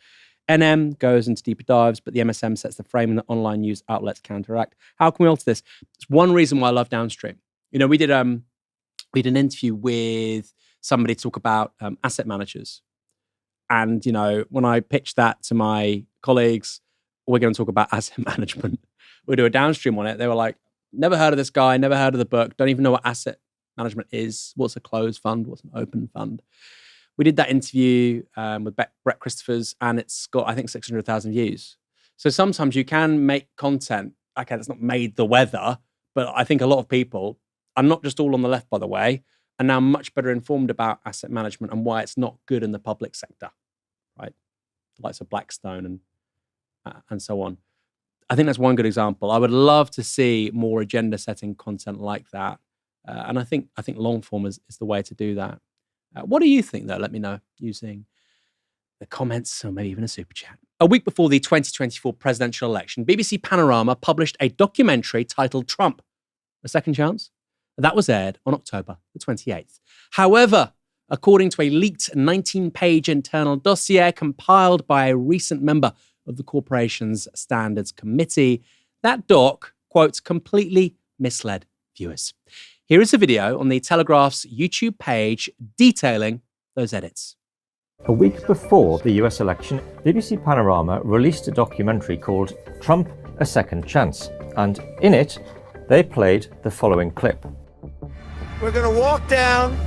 NM goes into deeper dives, but the MSM sets the frame and the online news outlets counteract. How can we alter this? It's one reason why I love Downstream. We did an interview with somebody to talk about asset managers. And, when I pitched that to my colleagues, we're going to talk about asset management. We'll do a Downstream on it. They were like, never heard of this guy, never heard of the book, don't even know what asset management is, what's a closed fund, what's an open fund. We did that interview with Brett Christophers, and it's got, I think, 600,000 views. So sometimes you can make content, okay, that's not made the weather, but I think a lot of people, and not just all on the left, by the way, are now much better informed about asset management and why it's not good in the public sector, right? The likes of Blackstone and so on. I think that's one good example. I would love to see more agenda-setting content like that. And I think long form is the way to do that. What do you think, though? Let me know using the comments or maybe even a super chat. A week before the 2024 presidential election, BBC Panorama published a documentary titled Trump, A Second Chance. That was aired on October the 28th. However, according to a leaked 19-page internal dossier compiled by a recent member of the corporation's Standards Committee, that doc, quotes, completely misled viewers. Here is a video on the Telegraph's YouTube page detailing those edits. A week before the US election, BBC Panorama released a documentary called Trump, A Second Chance, and in it, they played the following clip. We're going to walk down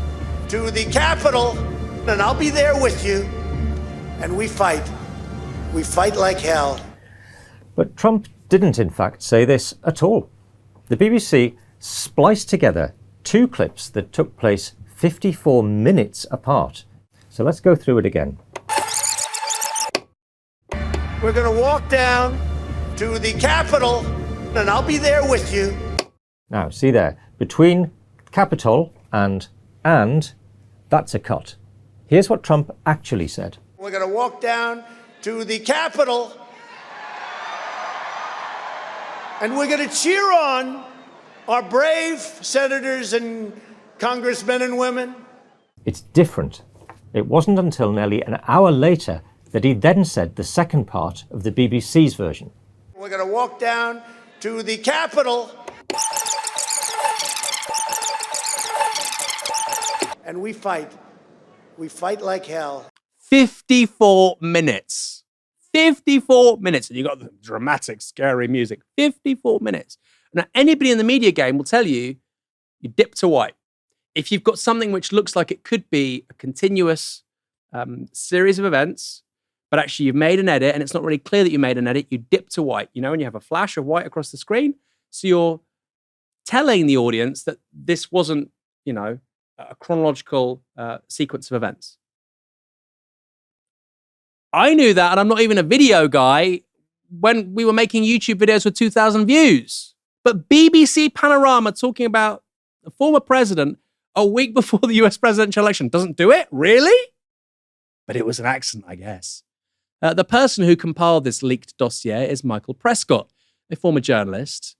to the Capitol, and I'll be there with you, and we fight. We fight like hell. But Trump didn't, in fact, say this at all. The BBC spliced together two clips that took place 54 minutes apart. So let's go through it again. We're going to walk down to the Capitol, and I'll be there with you. Now, see there, between Capitol and, that's a cut. Here's what Trump actually said. We're going to walk down to the Capitol, and we're going to cheer on our brave senators and congressmen and women. It's different. It wasn't until nearly an hour later that he then said the second part of the BBC's version. We're going to walk down to the Capitol, and we fight. We fight like hell. 54 minutes. 54 minutes. And you got the dramatic, scary music. 54 minutes. Now, anybody in the media game will tell you, you dip to white. If you've got something which looks like it could be a continuous series of events, but actually you've made an edit and it's not really clear that you made an edit, you dip to white, and you have a flash of white across the screen. So you're telling the audience that this wasn't, a chronological sequence of events. I knew that, and I'm not even a video guy, when we were making YouTube videos with 2,000 views. But BBC Panorama talking about the former president a week before the US presidential election doesn't do it? Really? But it was an accident, I guess. The person who compiled this leaked dossier is Michael Prescott, a former journalist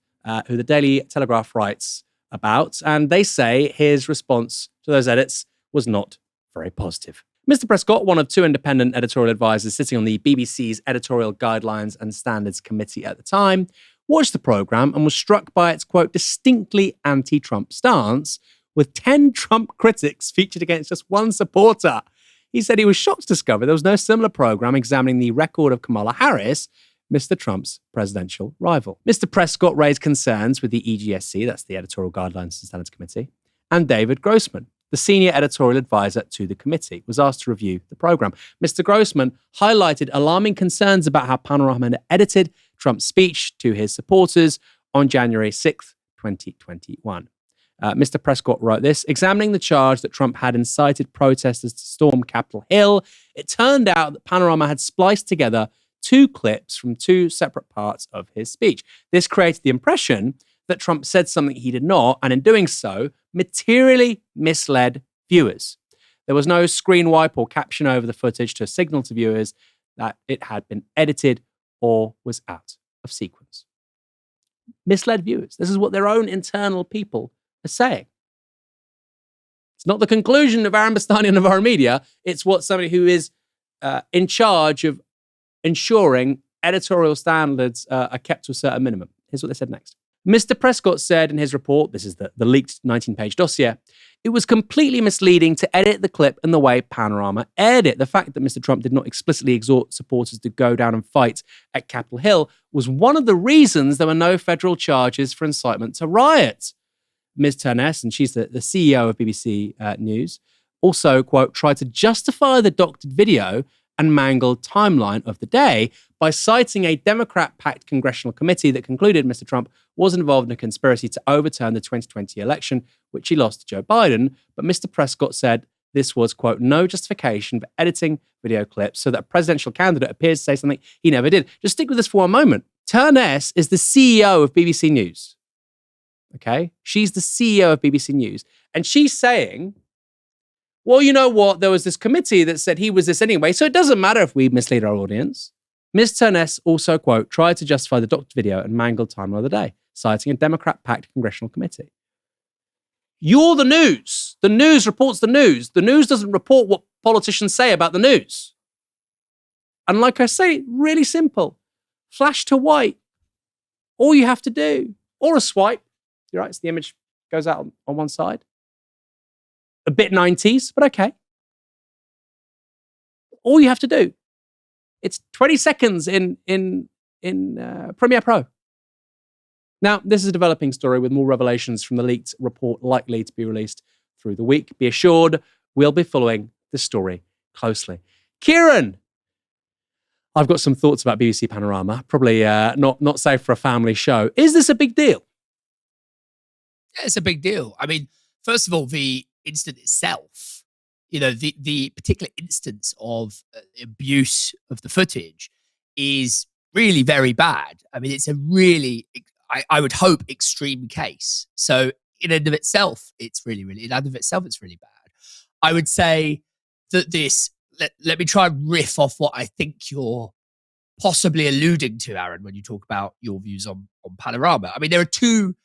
who the Daily Telegraph writes about, and they say his response to those edits was not very positive. Mr. Prescott, one of two independent editorial advisors sitting on the BBC's Editorial Guidelines and Standards Committee at the time, watched the programme and was struck by its, quote, distinctly anti-Trump stance, with 10 Trump critics featured against just one supporter. He said he was shocked to discover there was no similar programme examining the record of Kamala Harris, Mr. Trump's presidential rival. Mr. Prescott raised concerns with the EGSC, that's the Editorial Guidelines and Standards Committee, and David Grossman, the senior editorial advisor to the committee, was asked to review the programme. Mr. Grossman highlighted alarming concerns about how Panorama had edited Trump's speech to his supporters on January 6th, 2021. Mr. Prescott wrote this: examining the charge that Trump had incited protesters to storm Capitol Hill, it turned out that Panorama had spliced together two clips from two separate parts of his speech. This created the impression that Trump said something he did not, and in doing so, materially misled viewers. There was no screen wipe or caption over the footage to signal to viewers that it had been edited or was out of sequence. Misled viewers. This is what their own internal people are saying. It's not the conclusion of Aaron Bastani and Novara Media. It's what somebody who is in charge of ensuring editorial standards are kept to a certain minimum. Here's what they said next. Mr. Prescott said in his report, this is the leaked 19-page dossier, it was completely misleading to edit the clip in the way Panorama aired it. The fact that Mr. Trump did not explicitly exhort supporters to go down and fight at Capitol Hill was one of the reasons there were no federal charges for incitement to riot. Ms. Turness, and she's the CEO of BBC News, also, quote, tried to justify the doctored video and mangled timeline of the day by citing a Democrat-packed congressional committee that concluded Mr. Trump was involved in a conspiracy to overturn the 2020 election, which he lost to Joe Biden. But Mr. Prescott said this was, quote, no justification for editing video clips so that a presidential candidate appears to say something he never did. Just stick with this for one moment. Turness is the CEO of BBC News. Okay? She's the CEO of BBC News. And she's saying, well, you know what? There was this committee that said he was this anyway, so it doesn't matter if we mislead our audience. Ms. Turness also, quote, tried to justify the doctored video and mangled timeline of the day, citing a Democrat-packed congressional committee. You're the news. The news reports the news. The news doesn't report what politicians say about the news. And like I say, really simple. Flash to white. All you have to do. Or a swipe. You're right, so the image goes out on one side. A bit 90s, but okay. All you have to do. It's 20 seconds in Premiere Pro. Now, this is a developing story with more revelations from the leaked report likely to be released through the week. Be assured, we'll be following this story closely. Kieran, I've got some thoughts about BBC Panorama, probably not safe for a family show. Is this a big deal? Yeah, it's a big deal. I mean, first of all, the incident itself, you know, the particular instance of abuse of the footage is really very bad. I mean, it's a really, I would hope, extreme case. So in and of itself, it's really bad. I would say that this, let me try and riff off what I think you're possibly alluding to, Aaron, when you talk about your views on Panorama. I mean, there are two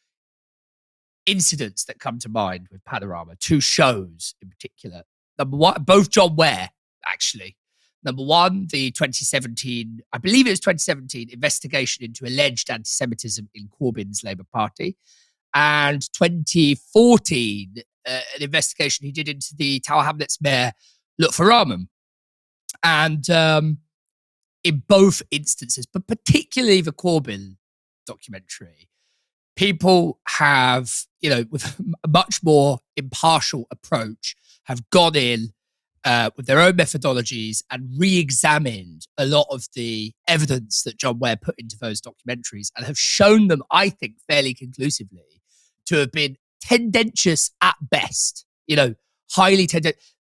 incidents that come to mind with Panorama, two shows in particular. Number one, both John Ware, actually. Number one, the 2017, I believe it was 2017, investigation into alleged anti-Semitism in Corbyn's Labour Party. And 2014, an investigation he did into the Tower Hamlets mayor, Lutfi Rahman. And in both instances, but particularly the Corbyn documentary, people have, you know, with a much more impartial approach, have gone in with their own methodologies and re-examined a lot of the evidence that John Ware put into those documentaries and have shown them, I think, fairly conclusively to have been tendentious at best, you know, highly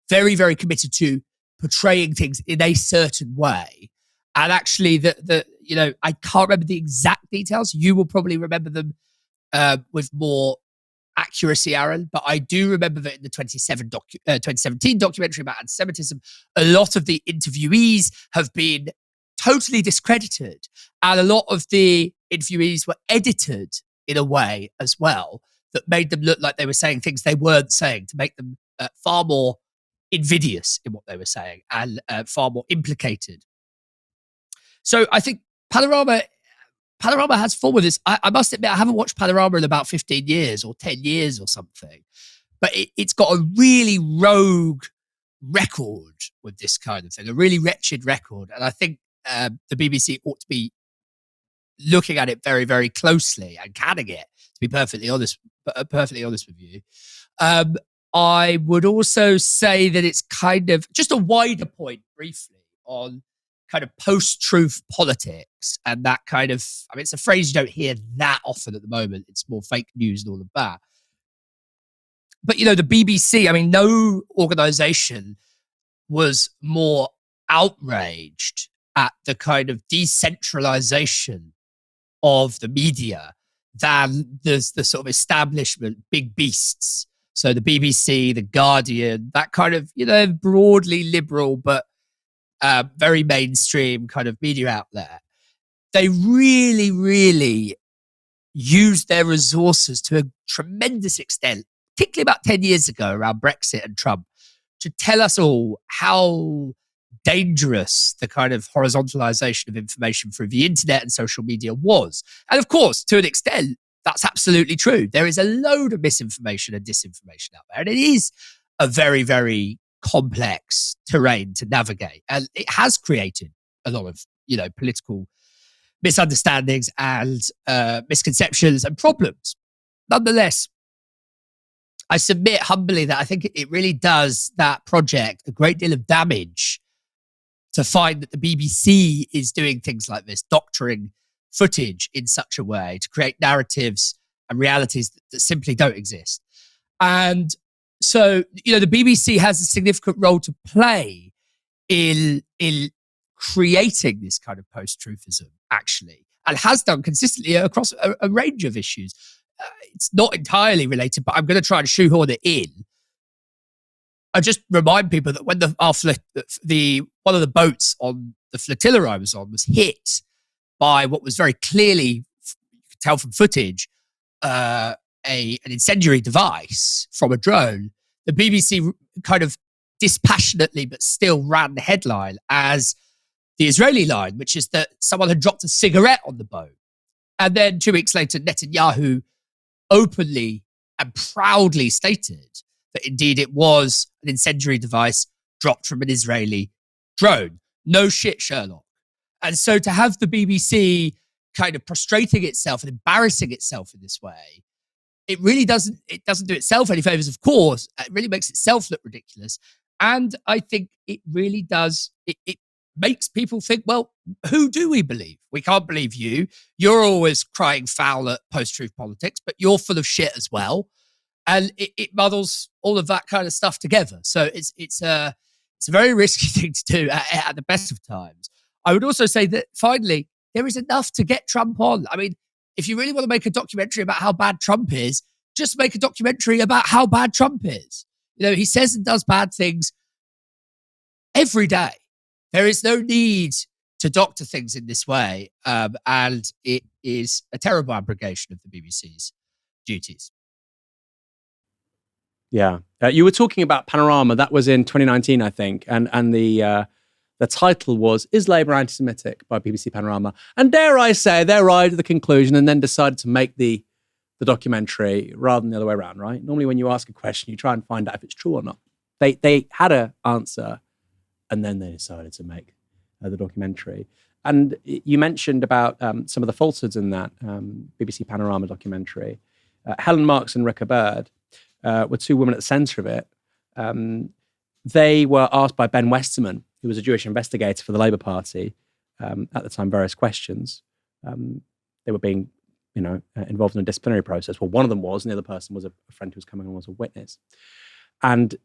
very, very committed to portraying things in a certain way. And actually, you know, I can't remember the exact details. You will probably remember them with more accuracy, Aaron, but I do remember that in the 2017 documentary about anti-Semitism, a lot of the interviewees have been totally discredited, and a lot of the interviewees were edited in a way as well that made them look like they were saying things they weren't saying, to make them far more invidious in what they were saying and far more implicated. So I think Panorama has fun with this. I must admit, I haven't watched Panorama in about 15 years or 10 years or something, but it's got a really rogue record with this kind of thing, a really wretched record. And I think the BBC ought to be looking at it very, very closely and canning it, to be perfectly honest with you. I would also say that it's kind of just a wider point briefly on kind of post-truth politics and that kind of, I mean, it's a phrase you don't hear that often at the moment. It's more fake news and all of that. But, you know, the BBC, I mean, no organisation was more outraged at the kind of decentralisation of the media than the sort of establishment, big beasts. So the BBC, the Guardian, that kind of, you know, broadly liberal but very mainstream kind of media outlet. They really, really used their resources to a tremendous extent, particularly about 10 years ago around Brexit and Trump, to tell us all how dangerous the kind of horizontalization of information through the internet and social media was. And of course, to an extent, that's absolutely true. There is a load of misinformation and disinformation out there, and it is a very, very complex terrain to navigate. And it has created a lot of, you know, political misunderstandings and misconceptions and problems. Nonetheless, I submit humbly that I think it really does that project a great deal of damage to find that the BBC is doing things like this, doctoring footage in such a way to create narratives and realities that simply don't exist. And so, you know, the BBC has a significant role to play in creating this kind of post-truthism, actually, and has done consistently across a range of issues. It's not entirely related, but I'm going to try and shoehorn it in. I just remind people that when one of the boats on the flotilla I was on was hit by what was very clearly, you could tell from footage, an incendiary device from a drone, the BBC kind of dispassionately but still ran the headline as the Israeli line, which is that someone had dropped a cigarette on the boat. And then 2 weeks later, Netanyahu openly and proudly stated that indeed it was an incendiary device dropped from an Israeli drone. No shit, Sherlock. And so to have the BBC kind of prostrating itself and embarrassing itself in this way, it really doesn't do itself any favors, of course. It really makes itself look ridiculous. And I think it really does, it makes people think, well, who do we believe? We can't believe you. You're always crying foul at post-truth politics, but you're full of shit as well. And it muddles all of that kind of stuff together. So it's a very risky thing to do at the best of times. I would also say that finally, there is enough to get Trump on. I mean, if you really want to make a documentary about how bad Trump is, just make a documentary about how bad Trump is. You know, he says and does bad things every day. There is no need to doctor things in this way. And it is a terrible abrogation of the BBC's duties. Yeah. You were talking about Panorama. That was in 2019, I think. And the title was, "Is Labour Anti-Semitic?" by BBC Panorama. And dare I say, they arrived at the conclusion and then decided to make the documentary rather than the other way around, right? Normally when you ask a question, you try and find out if it's true or not. They had an answer and then they decided to make the documentary. And you mentioned about some of the falsehoods in that BBC Panorama documentary. Helen Marks and Rika Bird were two women at the centre of it. They were asked by Ben Westerman, who was a Jewish investigator for the Labour Party, at the time, various questions. They were being, involved in a disciplinary process. Well, one of them was, and the other person was a friend who was coming on as a witness. And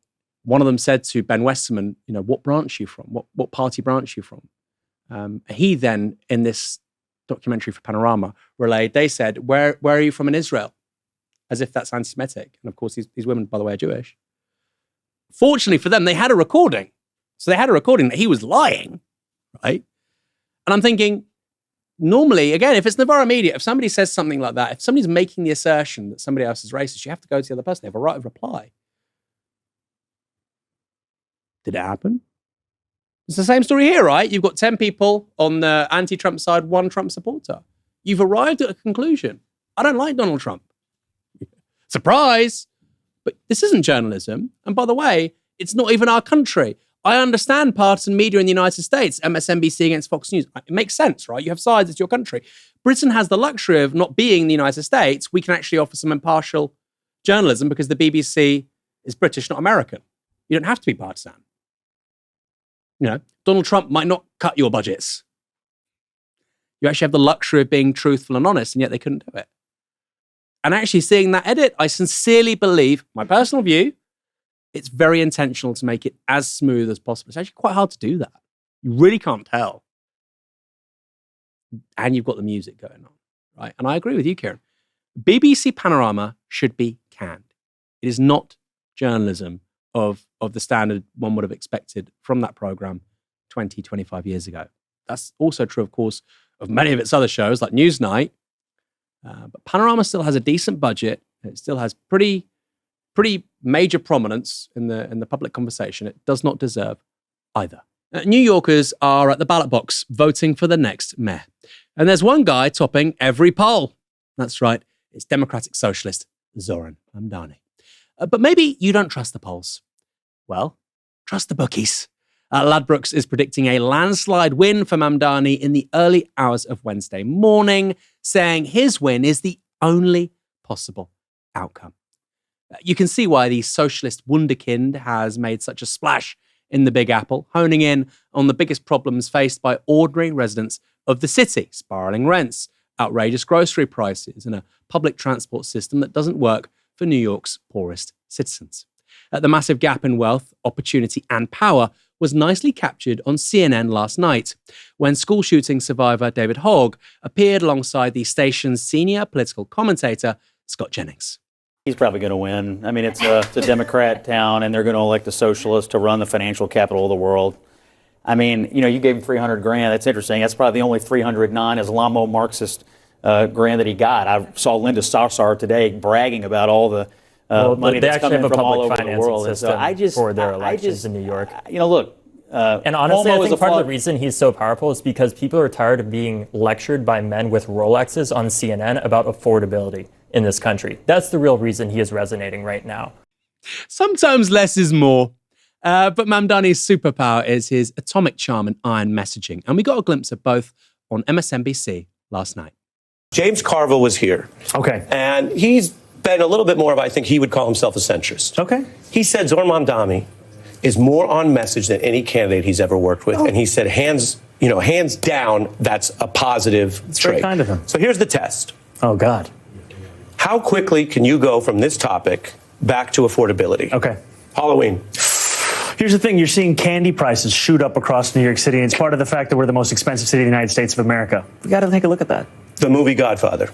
one of them said to Ben Westerman, what branch are you from? What party branch are you from? He then, in this documentary for Panorama, relayed, they said, where are you from in Israel? As if that's anti-Semitic. And of course, these women, by the way, are Jewish. Fortunately for them, they had a recording. So they had a recording that he was lying, right? And I'm thinking, normally, again, if it's Novara media, if somebody says something like that, if somebody's making the assertion that somebody else is racist, you have to go to the other person. They have a right of reply. Did it happen? It's the same story here, right? You've got 10 people on the anti-Trump side, 1 Trump supporter. You've arrived at a conclusion. I don't like Donald Trump. Surprise! But this isn't journalism. And by the way, it's not even our country. I understand partisan media in the United States, MSNBC against Fox News. It makes sense, right? You have sides, it's your country. Britain has the luxury of not being the United States. We can actually offer some impartial journalism because the BBC is British, not American. You don't have to be partisan. You know, Donald Trump might not cut your budgets. You actually have the luxury of being truthful and honest, and yet they couldn't do it. And actually seeing that edit, I sincerely believe, my personal view, it's very intentional to make it as smooth as possible. It's actually quite hard to do that. You really can't tell. And you've got the music going on, right? And I agree with you, Kieran. BBC Panorama should be canned. It is not journalism of the standard one would have expected from that program 20, 25 years ago. That's also true, of course, of many of its other shows like Newsnight. But Panorama still has a decent budget. It still has pretty major prominence in the public conversation. It does not deserve either. New Yorkers are at the ballot box voting for the next mayor. And there's one guy topping every poll. That's right. It's Democratic Socialist Zoran Mamdani. But maybe you don't trust the polls. Well, trust the bookies. Ladbrokes is predicting a landslide win for Mamdani in the early hours of Wednesday morning, saying his win is the only possible outcome. You can see why the socialist wunderkind has made such a splash in the Big Apple, honing in on the biggest problems faced by ordinary residents of the city: spiraling rents, outrageous grocery prices, and a public transport system that doesn't work for New York's poorest citizens. The massive gap in wealth, opportunity, and power was nicely captured on CNN last night when school shooting survivor David Hogg appeared alongside the station's senior political commentator, Scott Jennings. He's probably going to win. I mean, it's a Democrat town, and they're going to elect a socialist to run the financial capital of the world. I mean, you know, you gave him $300,000. That's interesting. That's probably the only 300 non-Islamo-Marxist grant that he got. I saw Linda Sarsour today bragging about all the money that's coming from all over the world. And so for their elections in New York. You know, look. And honestly, I think part of the reason he's so powerful is because people are tired of being lectured by men with Rolexes on CNN about affordability in this country. That's the real reason he is resonating right now. Sometimes less is more. But Mamdani's superpower is his atomic charm and iron messaging. And we got a glimpse of both on MSNBC last night. James Carville was here. Okay. And he's been a little bit more of, I think he would call himself a centrist. Okay. He said Zoran Mamdani is more on message than any candidate he's ever worked with. Oh. And he said, hands down, that's a positive trait. Very kind of him. So here's the test. Oh, God. How quickly can you go from this topic back to affordability? Okay. Halloween. Here's the thing. You're seeing candy prices shoot up across New York City. And it's part of the fact that we're the most expensive city in the United States of America. We got to take a look at that. The movie Godfather.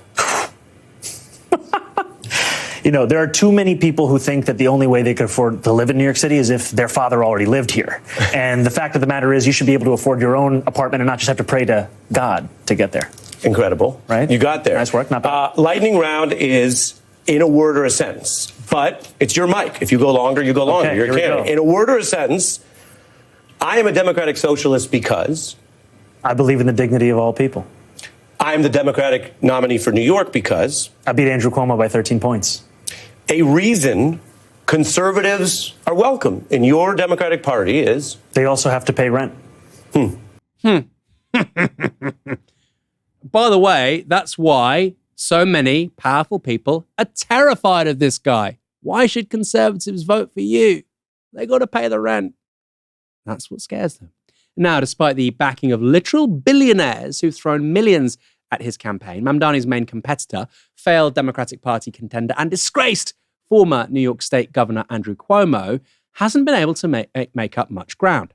You know, there are too many people who think that the only way they could afford to live in New York City is if their father already lived here. And the fact of the matter is you should be able to afford your own apartment and not just have to pray to God to get there. Incredible. Right? You got there. Nice work. Not bad. Lightning round is in a word or a sentence. But it's your mic. If you go longer, you go longer. Okay, You're a candidate. In a word or a sentence, I am a Democratic Socialist because... I believe in the dignity of all people. I am the Democratic nominee for New York because... I beat Andrew Cuomo by 13 points. A reason conservatives are welcome in your Democratic Party is... They also have to pay rent. By the way, that's why so many powerful people are terrified of this guy. Why should conservatives vote for you? They got to pay the rent. That's what scares them. Now, despite the backing of literal billionaires who've thrown millions at his campaign, Mamdani's main competitor, failed Democratic Party contender and disgraced former New York State Governor Andrew Cuomo, hasn't been able to make up much ground.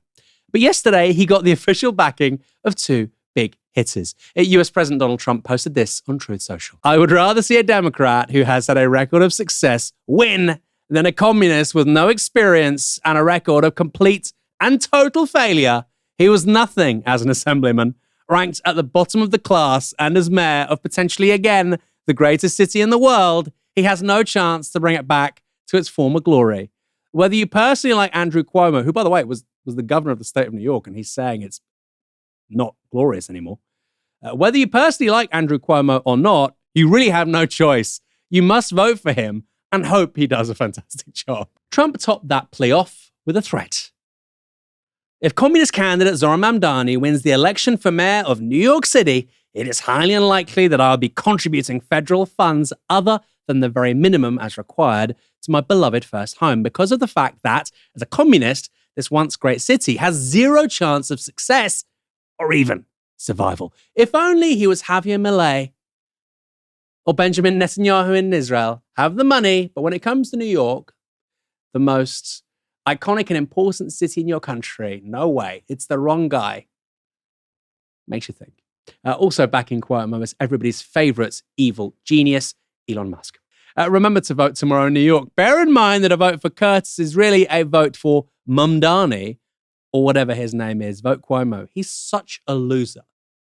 But yesterday, he got the official backing of two big hitters. US President Donald Trump posted this on Truth Social. I would rather see a Democrat who has had a record of success win than a communist with no experience and a record of complete and total failure. He was nothing as an assemblyman, ranked at the bottom of the class, and as mayor of potentially, again, the greatest city in the world, he has no chance to bring it back to its former glory. Whether you personally like Andrew Cuomo, who, by the way, was the governor of the state of New York, and he's saying it's not glorious anymore. Whether you personally like Andrew Cuomo or not, you really have no choice. You must vote for him and hope he does a fantastic job. Trump topped that plea off with a threat. If communist candidate Zoran Mamdani wins the election for mayor of New York City, it is highly unlikely that I'll be contributing federal funds other than the very minimum as required to my beloved first home, because of the fact that, as a communist, this once great city has zero chance of success or even survival. If only he was Javier Milei or Benjamin Netanyahu in Israel, have the money, but when it comes to New York, the most iconic and important city in your country, no way, it's the wrong guy. Makes you think. Also back in quiet moments, everybody's favorite evil genius, Elon Musk. Remember to vote tomorrow in New York. Bear in mind that a vote for Curtis is really a vote for Mamdani, or whatever his name is. Vote Cuomo. He's such a loser.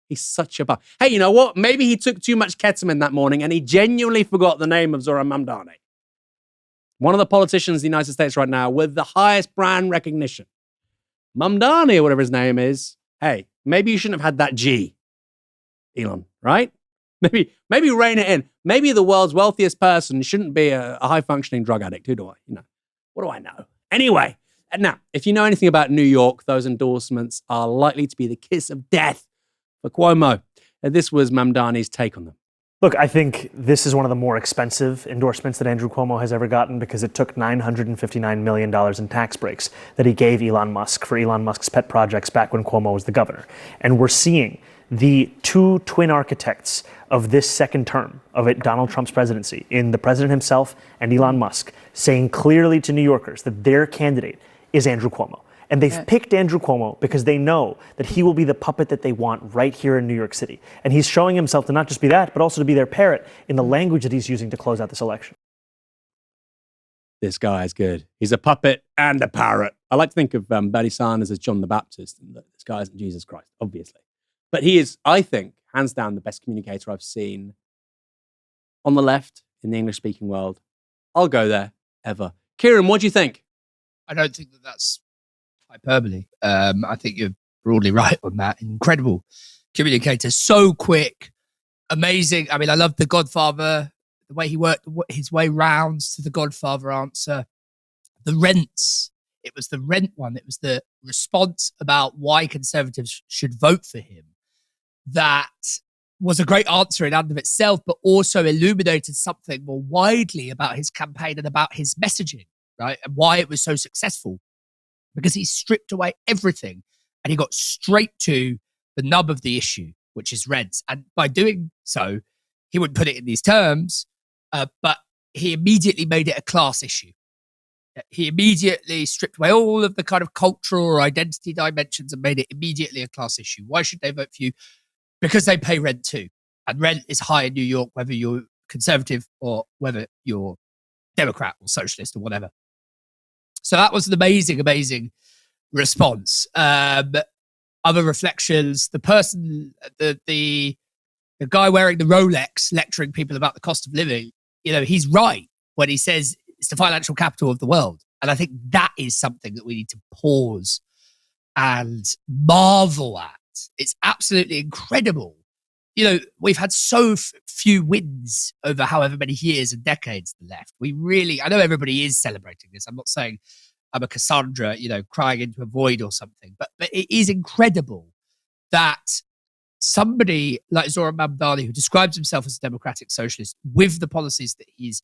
He's such a bum. Hey, you know what? Maybe he took too much ketamine that morning and he genuinely forgot the name of Zoran Mamdani. One of the politicians in the United States right now with the highest brand recognition. Mamdani, or whatever his name is. Hey, maybe you shouldn't have had that G, Elon, right? Maybe rein it in. Maybe the world's wealthiest person shouldn't be a high-functioning drug addict. Who do I? What do I know? Anyway, now, if you know anything about New York, those endorsements are likely to be the kiss of death for Cuomo. This was Mamdani's take on them. Look, I think this is one of the more expensive endorsements that Andrew Cuomo has ever gotten, because it took $959 million in tax breaks that he gave Elon Musk for Elon Musk's pet projects back when Cuomo was the governor. And we're seeing the two twin architects of this second term of Donald Trump's presidency, in the president himself and Elon Musk, saying clearly to New Yorkers that their candidate is Andrew Cuomo. And they've picked Andrew Cuomo because they know that he will be the puppet that they want right here in New York City. And he's showing himself to not just be that, but also to be their parrot in the language that he's using to close out this election. This guy is good. He's a puppet and a parrot. I like to think of Bernie Sanders as John the Baptist, and that this guy isn't Jesus Christ, obviously. But he is, I think, hands down the best communicator I've seen on the left in the English-speaking world. I'll go there, ever. Kieran, what do you think? I don't think that that's hyperbole. I think you're broadly right on that. Incredible communicator, so quick, amazing. I mean, I love The Godfather, the way he worked his way round to the Godfather answer. The rents, it was the rent one. It was the response about why Conservatives should vote for him. That was a great answer in and of itself, but also illuminated something more widely about his campaign and about his messaging, right? And why it was so successful. Because he stripped away everything and he got straight to the nub of the issue, which is rents. And by doing so, he wouldn't put it in these terms, but he immediately made it a class issue. He immediately stripped away all of the kind of cultural or identity dimensions and made it immediately a class issue. Why should they vote for you? Because they pay rent too. And rent is high in New York, whether you're conservative or whether you're Democrat or socialist or whatever. So that was an amazing, amazing response. Other reflections, the person, the guy wearing the Rolex lecturing people about the cost of living, he's right when he says it's the financial capital of the world. And I think that is something that we need to pause and marvel at. It's absolutely incredible. We've had so few wins over however many years and decades left. I know everybody is celebrating this. I'm not saying I'm a Cassandra, crying into a void or something, but it is incredible that somebody like Zoran Mamdani, who describes himself as a democratic socialist with the policies that he's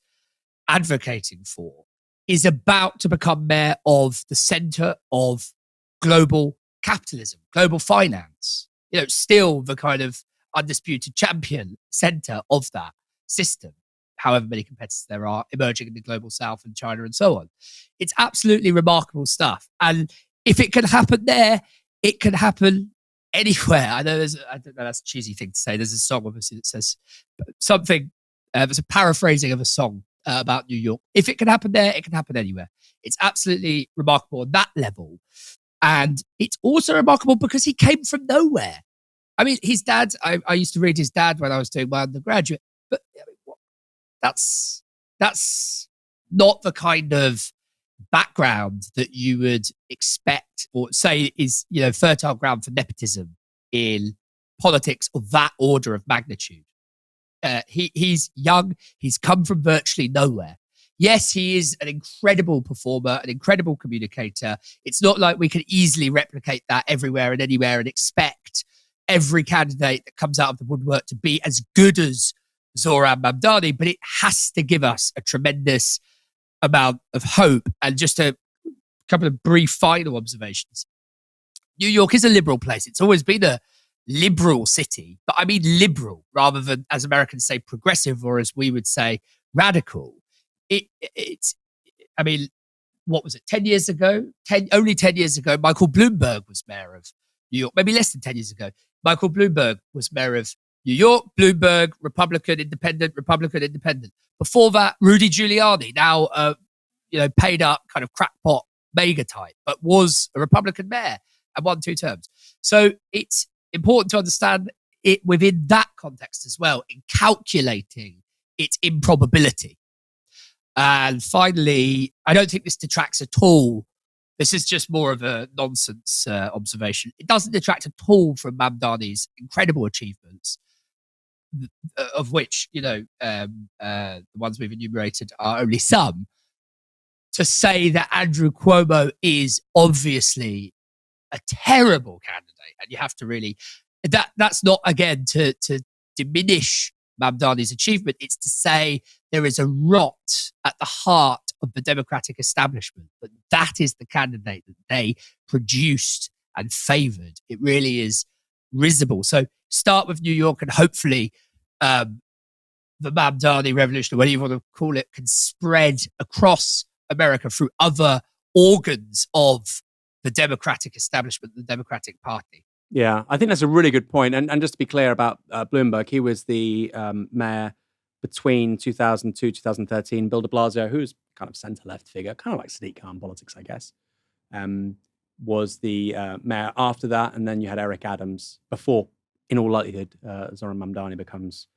advocating for, is about to become mayor of the center of global capitalism, global finance, still the kind of undisputed champion center of that system, however many competitors there are emerging in the global south and China and so on. It's absolutely remarkable stuff. And if it can happen there, it can happen anywhere. I don't know, that's a cheesy thing to say. There's a song, obviously, that says something, it's a paraphrasing of a song about New York. If it can happen there, it can happen anywhere. It's absolutely remarkable on that level. And it's also remarkable because he came from nowhere. I mean, his dad, I used to read his dad when I was doing my undergraduate, but that's not the kind of background that you would expect or say is, fertile ground for nepotism in politics of that order of magnitude. He's young. He's come from virtually nowhere. Yes, he is an incredible performer, an incredible communicator. It's not like we can easily replicate that everywhere and anywhere and expect every candidate that comes out of the woodwork to be as good as Zoran Mamdani, but it has to give us a tremendous amount of hope. And just a couple of brief final observations. New York is a liberal place. It's always been a liberal city, but I mean liberal rather than, as Americans say, progressive, or as we would say, radical. What was it, 10 years ago? Only 10 years ago, Michael Bloomberg was mayor of New York, maybe less than 10 years ago. Michael Bloomberg was mayor of New York. Bloomberg, Republican, independent. Before that, Rudy Giuliani, now paid up kind of crackpot mega type, but was a Republican mayor and won 2 terms. So it's important to understand it within that context as well, in calculating its improbability. And finally, I don't think this detracts at all. This is just more of a nonsense observation. It doesn't detract at all from Mamdani's incredible achievements, of which, the ones we've enumerated are only some, to say that Andrew Cuomo is obviously a terrible candidate. And you have to really, that's not, again, to diminish Mamdani's achievement. It's to say there is a rot at the heart of the Democratic establishment, but that is the candidate that they produced and favoured. It really is risible. So start with New York, and hopefully the Mamdani revolution, or whatever you want to call it, can spread across America through other organs of the Democratic establishment, the Democratic Party. Yeah, I think that's a really good point. And just to be clear about Bloomberg, he was the mayor between 2002, 2013. Bill de Blasio, who's kind of centre-left figure, kind of like Sadiq Khan politics, I guess, was the mayor after that. And then you had Eric Adams before, in all likelihood, Zoran Mamdani becomes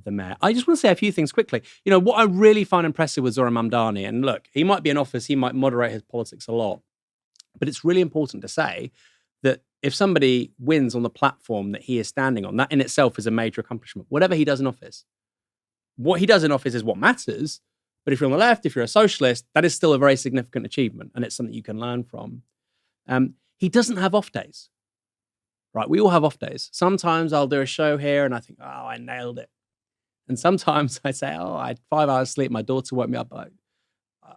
the mayor. I just want to say a few things quickly. What I really find impressive with Zoran Mamdani, and look, he might be in office, he might moderate his politics a lot, but it's really important to say that if somebody wins on the platform that he is standing on, that in itself is a major accomplishment. Whatever he does in office, what he does in office is what matters. But if you're on the left, if you're a socialist, that is still a very significant achievement, and it's something you can learn from. He doesn't have off days, right? We all have off days. Sometimes I'll do a show here and I think, oh, I nailed it. And sometimes I say, oh, I had 5 hours sleep. My daughter woke me up.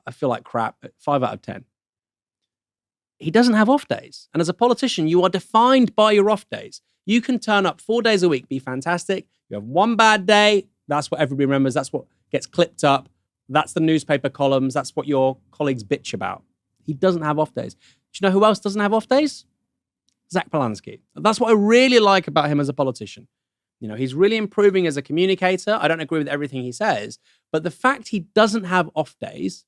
I feel like crap. 5 out of 10. He doesn't have off days. And as a politician, you are defined by your off days. You can turn up 4 days a week, be fantastic. You have one bad day. That's what everybody remembers. That's what gets clipped up. That's the newspaper columns. That's what your colleagues bitch about. He doesn't have off days. Do you know who else doesn't have off days? Zach Polanski. That's what I really like about him as a politician. He's really improving as a communicator. I don't agree with everything he says, but the fact he doesn't have off days,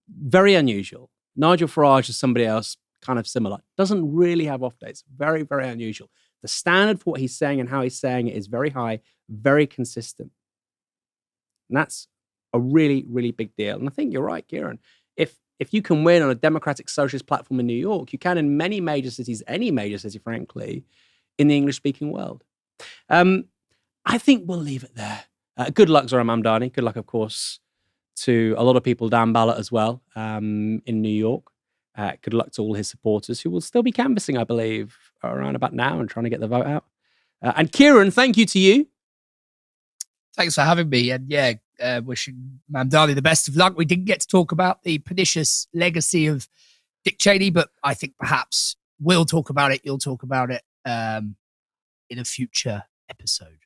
very unusual. Nigel Farage is somebody else kind of similar. Doesn't really have off days. Very, very unusual. The standard for what he's saying and how he's saying it is very high, very consistent. And that's a really, really big deal. And I think you're right, Kieran. If you can win on a democratic socialist platform in New York, you can in many major cities, any major city, frankly, in the English-speaking world. I think we'll leave it there. Good luck, Zoran Mamdani. Good luck, of course, to a lot of people down ballot as well in New York. Good luck to all his supporters who will still be canvassing, I believe, around about now and trying to get the vote out. And Kieran, thank you to you. Thanks for having me. And wishing Mamdani the best of luck. We didn't get to talk about the pernicious legacy of Dick Cheney, but I think perhaps we'll talk about it. You'll talk about it in a future episode.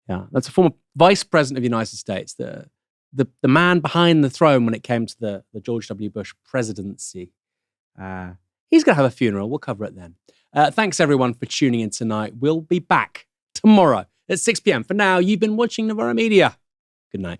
Yeah, that's a former vice president of the United States, the man behind the throne when it came to the George W. Bush presidency. He's going to have a funeral. We'll cover it then. Thanks, everyone, for tuning in tonight. We'll be back tomorrow at 6 p.m. For now, you've been watching Novara Media. Good night.